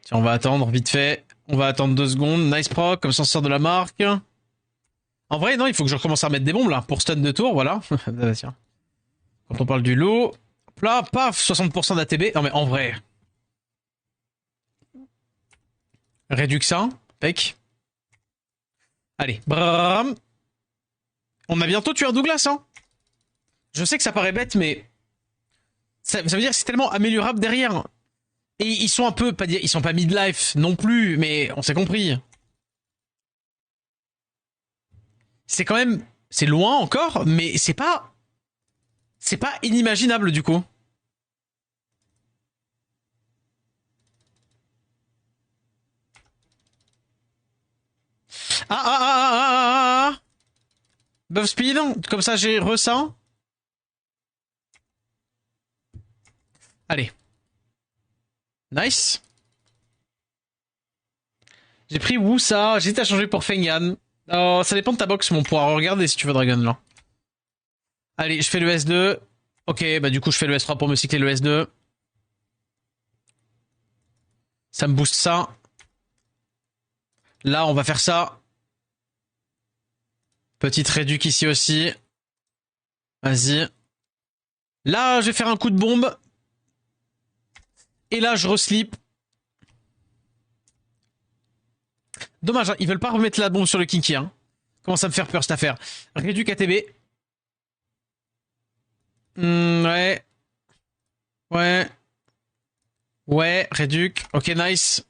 Tiens, on va attendre vite fait. On va attendre 2 secondes. Nice proc, comme ça on sort de la marque. En vrai, non, il faut que je recommence à mettre des bombes là pour stun de tour, voilà. Tiens. Quand on parle du lot. Là, paf, 60% d'ATB. Non mais en vrai. Réduxa, pec. Allez, bram. On a bientôt tué un Douglas, hein. Je sais que ça paraît bête, mais ça veut dire que c'est tellement améliorable derrière. Et ils sont un peu, ils sont pas midlife non plus, mais on s'est compris. C'est quand même, c'est loin encore, mais c'est pas inimaginable du coup. Ah. Buff speed, comme ça j'ai ressent. Allez. Nice. J'ai pris Wusa, j'hésite à changer pour Fengan. Oh, ça dépend de ta box, mais on pourra regarder si tu veux Dragon là. Allez, je fais le S2. Ok, bah du coup je fais le S3 pour me cycler le S2. Ça me booste ça. Là, on va faire ça. Petite réduc ici aussi. Vas-y. Là, je vais faire un coup de bombe. Et là, je reslip. Dommage, hein, ils veulent pas remettre la bombe sur le Kinky. Hein. Commence à me faire peur cette affaire. Réduc ATB. Ouais. Ouais. Ouais, réduc. Ok, nice.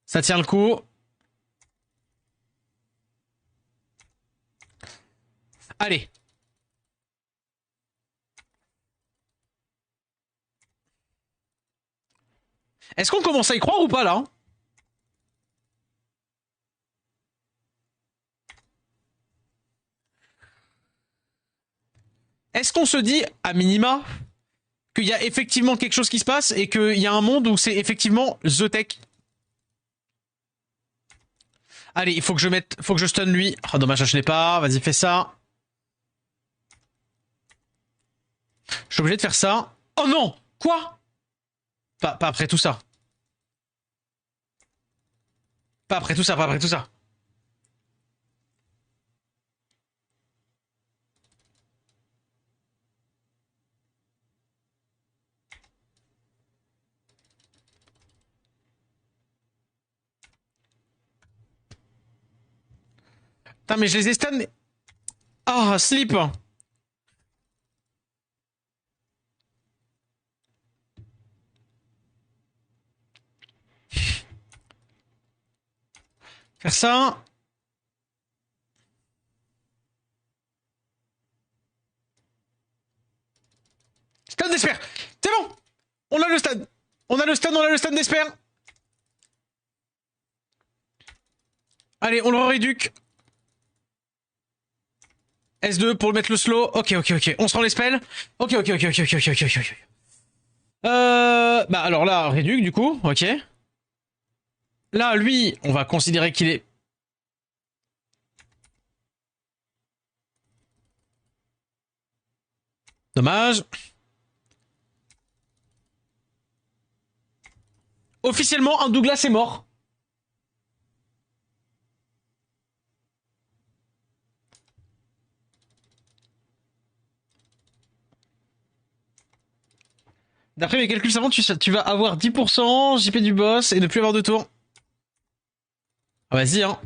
Ça tient le coup. Allez. Est-ce qu'on commence à y croire ou pas là? Est-ce qu'on se dit, à minima, qu'il y a effectivement quelque chose qui se passe et qu'il y a un monde où c'est effectivement The Tech? Allez, il faut que je mette, faut que je stun lui. Oh dommage, je l'ai pas. Vas-y, fais ça. Je suis obligé de faire ça. Oh non! Quoi? Pas après tout ça. Pas après tout ça, pas après tout ça. Putain, mais je les ai stun. Ah, slip. Faire ça. Stun d'espère. C'est bon. On a le stun. On a le stun, on a le stun d'espère. Allez, on le réduque. S2 pour le mettre le slow. Ok. On se rend les spells. Ok. Bah alors là, réduc du coup. Ok. Là, lui, on va considérer qu'il est... Dommage. Officiellement, un Douglas est mort. D'après mes calculs savants, tu vas avoir 10% JP du boss et ne plus avoir de tour. Ah, vas-y, hein.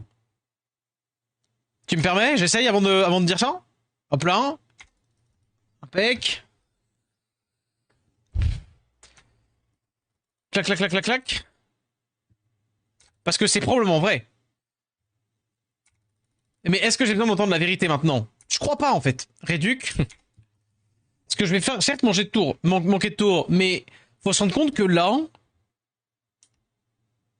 Tu me permets? J'essaye avant de dire ça? Hop là. Impec. Clac. Parce que c'est probablement vrai. Mais est-ce que j'ai besoin d'entendre la vérité maintenant? Je crois pas en fait. Réduc. Ce que je vais faire, certes manger de tour, manquer de tour, mais faut se rendre compte que là,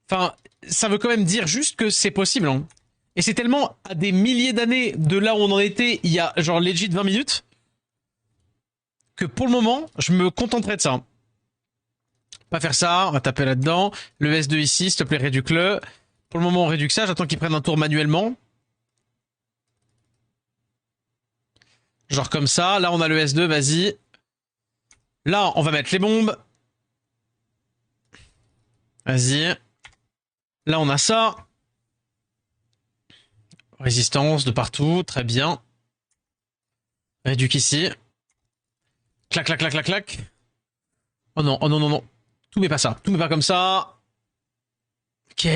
enfin, ça veut quand même dire juste que c'est possible. Hein. Et c'est tellement à des milliers d'années de là où on en était, il y a genre legit 20 minutes, que pour le moment, je me contenterai de ça. Pas faire ça, on va taper là-dedans. Le S2 ici, s'il te plaît, réduque-le. Pour le moment, on réduque ça, j'attends qu'il prenne un tour manuellement. Genre comme ça, là on a le S2, vas-y. Là, on va mettre les bombes. Vas-y. Là, on a ça. Résistance de partout, très bien. Réduque ici. Clac, clac, clac, clac, clac. Oh non, oh non, non, non. Tout met pas ça. Tout met pas comme ça. Ok.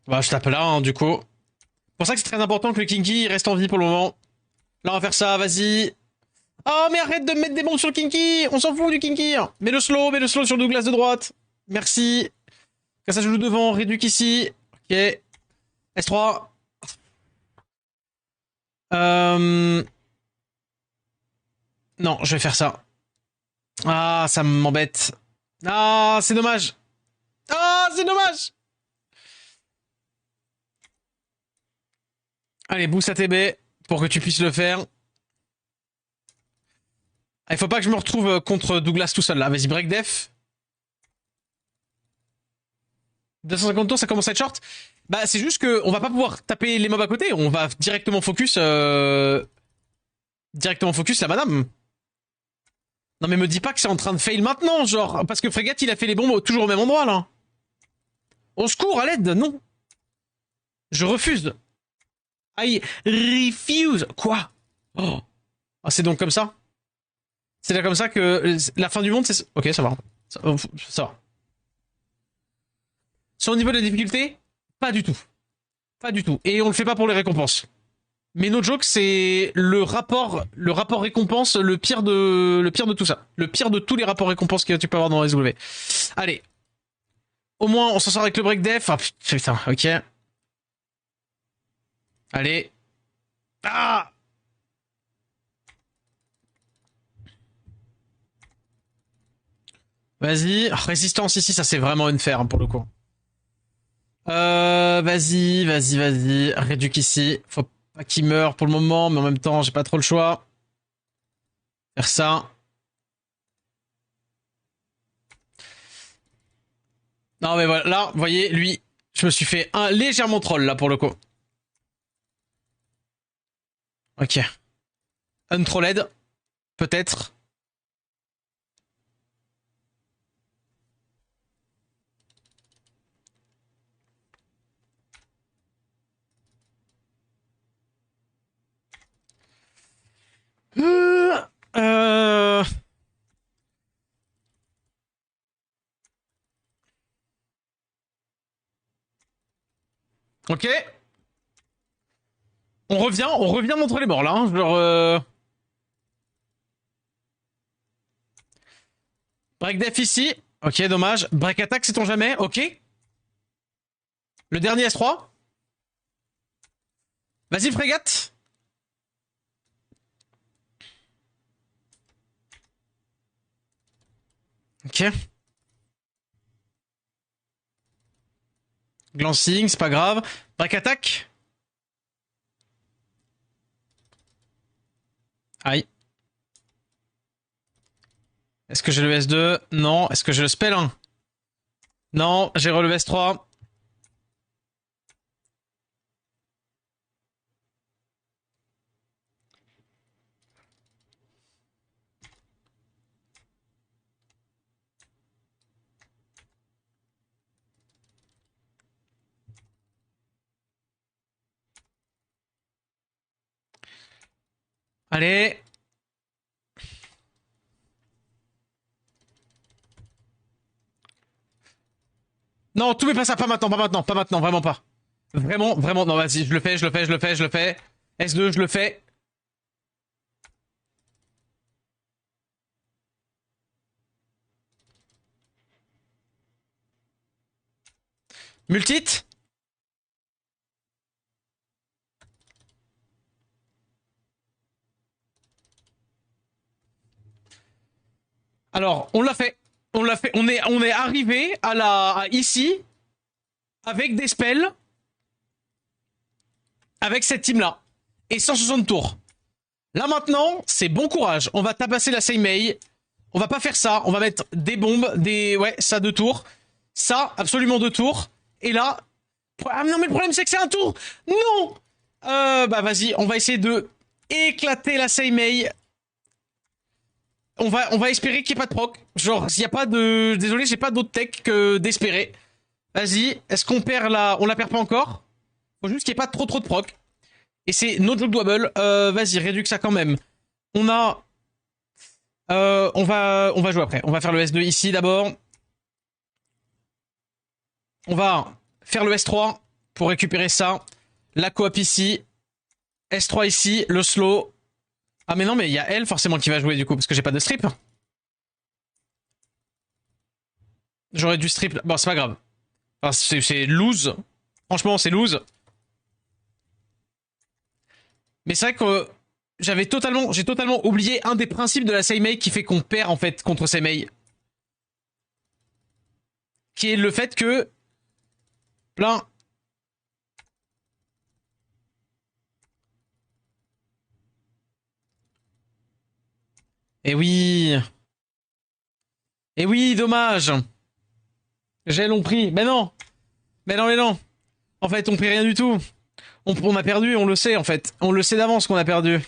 Bah, je tape là, hein, du coup. C'est pour ça que c'est très important que le Kinky reste en vie pour le moment. Là, on va faire ça, vas-y. Oh, mais arrête de me mettre des bombes sur le Kinky. On s'en fout du Kinky. Mets le slow sur Douglas de droite. Merci. Comme ça, je joue devant. Réduque ici. Ok. S3. Non, je vais faire ça. Ah, ça m'embête. Ah, c'est dommage. Ah, c'est dommage. Allez, boost à TB pour que tu puisses le faire. Ah, il faut pas que je me retrouve contre Douglas tout seul là. Vas-y, break def. 250 tours, ça commence à être short. Bah, c'est juste que on va pas pouvoir taper les mobs à côté. On va directement focus la madame. Non mais me dis pas que c'est en train de fail maintenant, genre parce que Fregat il a fait les bombes toujours au même endroit là. Au secours, à l'aide, non. Je refuse. I refuse. Quoi? Oh. Ah, c'est donc comme ça. C'est là comme ça que la fin du monde, c'est... Ok, ça va. Ça va. Sur le niveau de la difficulté, pas du tout. Pas du tout. Et on le fait pas pour les récompenses. Mais no joke, c'est le rapport récompense, le pire de tout ça. Le pire de tous les rapports récompenses que tu peux avoir dans SW. Allez. Au moins, on s'en sort avec le break def. Ah, putain, ok. Allez. Ah! Vas-y. Oh, résistance ici, ça c'est vraiment unfair hein, pour le coup. Vas-y. Réduque ici. Faut pas qu'il meure pour le moment, mais en même temps, j'ai pas trop le choix. Faire ça. Non, mais voilà. Là, vous voyez, lui, je me suis fait un légèrement troll, là, pour le coup. Ok. Untrolled. Peut-être. Euh... Ok. On revient d'entre les morts là. Hein. Genre, break def ici. Ok, dommage. Break attack, sait-on jamais. Ok. Le dernier S3. Vas-y, frégate. Ok. Glancing, c'est pas grave. Break attack. Aïe. Est-ce que j'ai le S2? Non. Est-ce que j'ai le spell 1? Non, j'ai relevé S3. Allez. Non, tout mais pas ça, pas maintenant, vraiment pas. Vraiment, non, vas-y, je le fais. S2, je le fais. Multit. Alors, on l'a fait. On l'a fait. On est arrivé à ici avec des spells, avec cette team-là. Et 160 tours. Là maintenant, c'est bon courage. On va tabasser la Seimei. On va pas faire ça. On va mettre des bombes, ouais, ça 2 tours. Ça, absolument 2 tours. Et là... Ah non, mais le problème, c'est que c'est un tour. Non. Bah vas-y, on va essayer de éclater la Seimei. On va espérer qu'il n'y ait pas de proc. Genre, s'il n'y a pas de... Désolé, j'ai pas d'autre tech que d'espérer. Vas-y, est-ce qu'on perd la... On la perd pas encore? Faut juste qu'il n'y ait pas trop de proc. Et c'est no joke double. Vas-y, réduis ça quand même. On a... on va jouer après. On va faire le S2 ici d'abord. On va faire le S3 pour récupérer ça. La coop ici. S3 ici, le slow. Ah mais non, mais il y a elle forcément qui va jouer du coup, parce que j'ai pas de strip. J'aurais dû strip. Bon, c'est pas grave. Enfin, c'est lose. Franchement, c'est lose. Mais c'est vrai que j'ai totalement oublié un des principes de la Seimei qui fait qu'on perd en fait contre Seimei. Qui est le fait que... Plein... Eh oui. Eh oui, dommage. J'ai l'ont pris. Mais non. Mais non, mais non. En fait, on prie rien du tout. On a perdu, on le sait en fait. On le sait d'avance qu'on a perdu.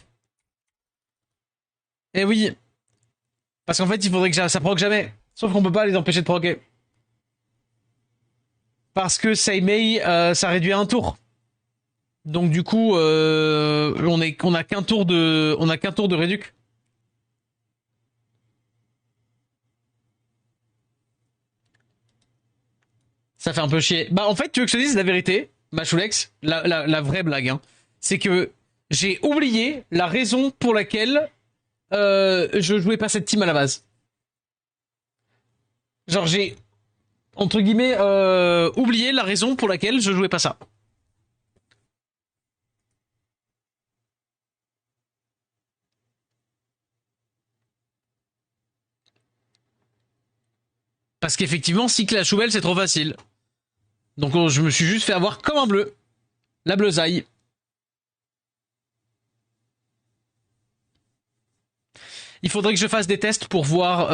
Eh oui. Parce qu'en fait, il faudrait que ça proc jamais. Sauf qu'on peut pas les empêcher de proquer. Parce que Seimei, ça réduit à un tour. Donc du coup, on a qu'un tour de réduc. Ça fait un peu chier. Bah en fait, tu veux que je te dise la vérité, Machulex, la vraie blague, hein, c'est que j'ai oublié la raison pour laquelle je jouais pas cette team à la base. Genre j'ai entre guillemets oublié la raison pour laquelle je jouais pas ça. Parce qu'effectivement, cycler la choubelle, c'est trop facile. Donc je me suis juste fait avoir comme un bleu. La bleusaille. Il faudrait que je fasse des tests pour voir...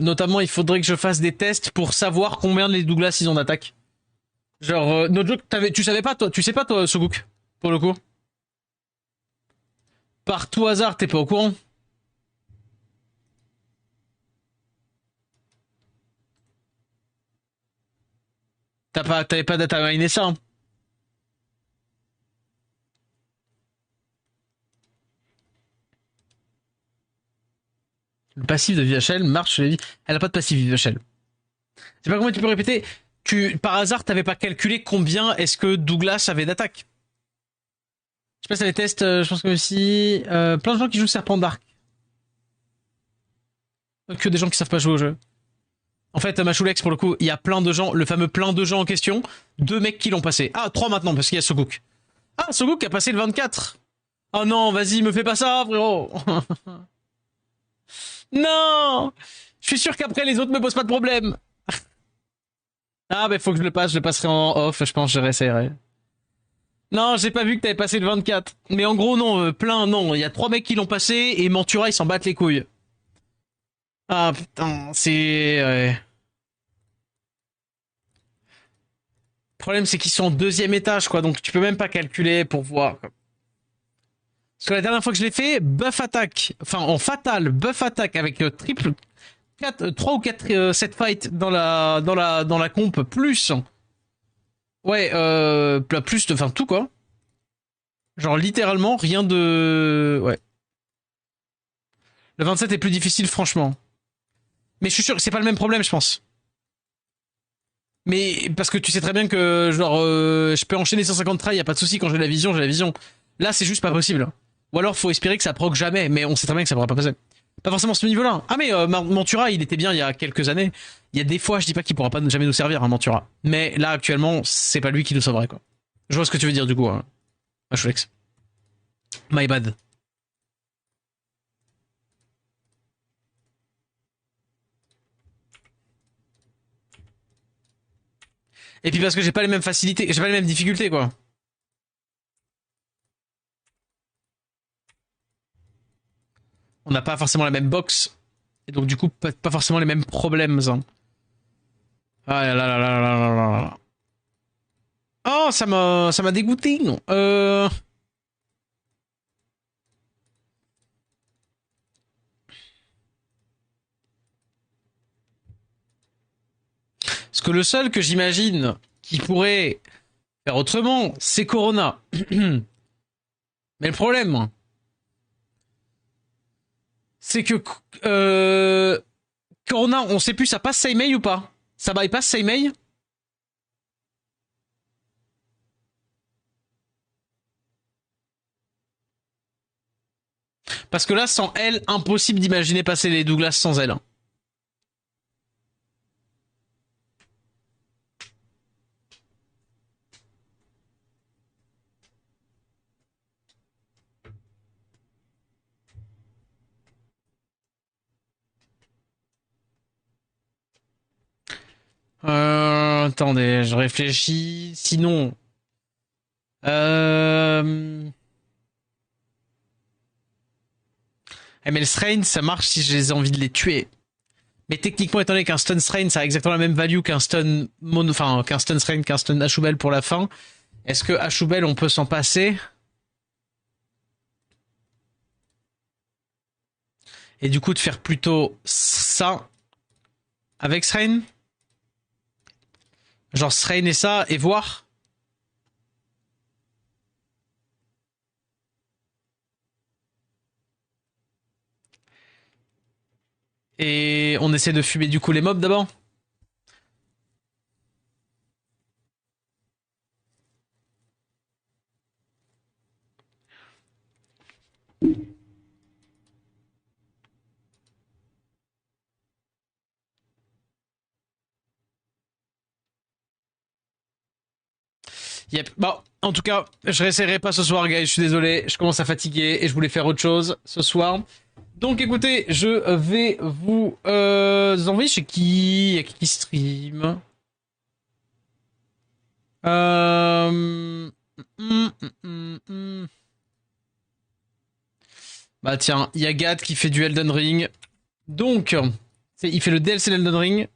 notamment, il faudrait que je fasse des tests pour savoir combien les Douglas ils ont d'attaque. Genre, no joke, tu savais pas, toi, tu sais pas, toi, Suguk, pour le coup. Par tout hasard, t'es pas au courant. T'avais pas data miné ça, hein. Le passif de VHL marche sur les vies. Elle a pas de passif VHL. Je sais pas comment tu peux répéter. Par hasard, t'avais pas calculé combien est-ce que Douglas avait d'attaque. Je sais pas si t'avais test, je pense que aussi... plein de gens qui jouent Serpent Dark. Que des gens qui savent pas jouer au jeu. En fait, Machulex, pour le coup, il y a plein de gens, le fameux plein de gens en question, 2 mecs qui l'ont passé. Ah, 3 maintenant, parce qu'il y a Soguk. Ah, Soguk a passé le 24. Oh non, vas-y, me fais pas ça, frérot. Non. Je suis sûr qu'après, les autres me posent pas de problème. Ah, bah, faut que je le passe, je le passerai en off, je pense, je réessayerai. Non, j'ai pas vu que t'avais passé le 24. Mais en gros, non, plein, non. Il y a 3 mecs qui l'ont passé, et Mantura, ils s'en battent les couilles. Ah, putain, c'est... Ouais. Le problème, c'est qu'ils sont au 2e étage, quoi, donc tu peux même pas calculer pour voir. Quoi. Parce que la dernière fois que je l'ai fait, buff attaque, enfin en fatal, buff attaque avec triple 4, 3 ou 4 set fight dans la comp, plus. Ouais, plus de. Enfin tout quoi. Genre littéralement rien de. Ouais. Le 27 est plus difficile, franchement. Mais je suis sûr que c'est pas le même problème, je pense. Mais parce que tu sais très bien que genre je peux enchaîner 150 tries, y a pas de souci quand j'ai la vision, j'ai la vision. Là, c'est juste pas possible. Ou alors, faut espérer que ça proc jamais, mais on sait très bien que ça pourra pas passer. Pas forcément ce niveau-là. Ah, mais Mantura, il était bien il y a quelques années. Il y a des fois, je dis pas qu'il pourra pas jamais nous servir, hein, Mantura. Mais là, actuellement, c'est pas lui qui nous sauverait, quoi. Je vois ce que tu veux dire, du coup, hein. Machulex. My bad. Et puis parce que j'ai pas les mêmes facilités, j'ai pas les mêmes difficultés, quoi. On n'a pas forcément la même box. Et donc, du coup, pas forcément les mêmes problèmes, hein. Ah là là là là là là là. Oh, ça m'a dégoûté, non. Parce que le seul que j'imagine qui pourrait faire autrement, c'est Corona. Mais le problème, c'est que Corona, on sait plus, ça passe Seimei ou pas? Ça bypass Seimei? Parce que là, sans elle, impossible d'imaginer passer les Douglas sans elle. Attendez, je réfléchis. Sinon, ML Strain, ça marche si j'ai envie de les tuer. Mais techniquement, étant donné qu'un stun strain, ça a exactement la même value qu'un stun enfin, qu'un stun strain, qu'un stun Ashubel pour la fin. Est-ce que Ashubel, on peut s'en passer? Et du coup, de faire plutôt ça avec strain? Genre strain et ça, et voir? Et on essaie de fumer du coup les mobs d'abord? Yep. Bon, en tout cas, je réessayerai pas ce soir, guys. Je suis désolé. Je commence à fatiguer et je voulais faire autre chose ce soir. Donc écoutez, je vais vous envoyer chez qui? À qui stream? Euh... Bah tiens, il y a Gat qui fait du Elden Ring. Donc, il fait le DLC d'Elden Ring.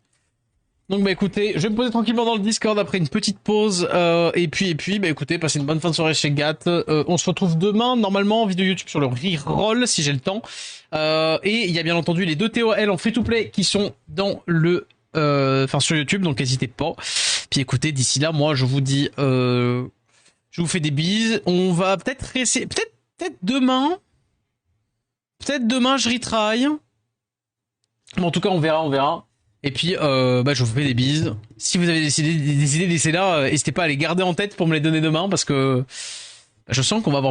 Donc bah écoutez, je vais me poser tranquillement dans le Discord après une petite pause. Et puis, bah écoutez, passez une bonne fin de soirée chez Gat. On se retrouve demain, normalement, en vidéo YouTube sur le reroll, si j'ai le temps. Et il y a bien entendu les deux TOL en free-to-play qui sont dans le... Enfin sur YouTube, donc n'hésitez pas. Puis écoutez, d'ici là, moi je vous dis... je vous fais des bises. On va peut-être essayer... Peut-être demain... Peut-être demain je retry. Mais en tout cas, on verra, on verra. Et puis, bah, je vous fais des bises. Si vous avez des idées, laissez-là. N'hésitez pas à les garder en tête pour me les donner demain parce que je sens qu'on va avoir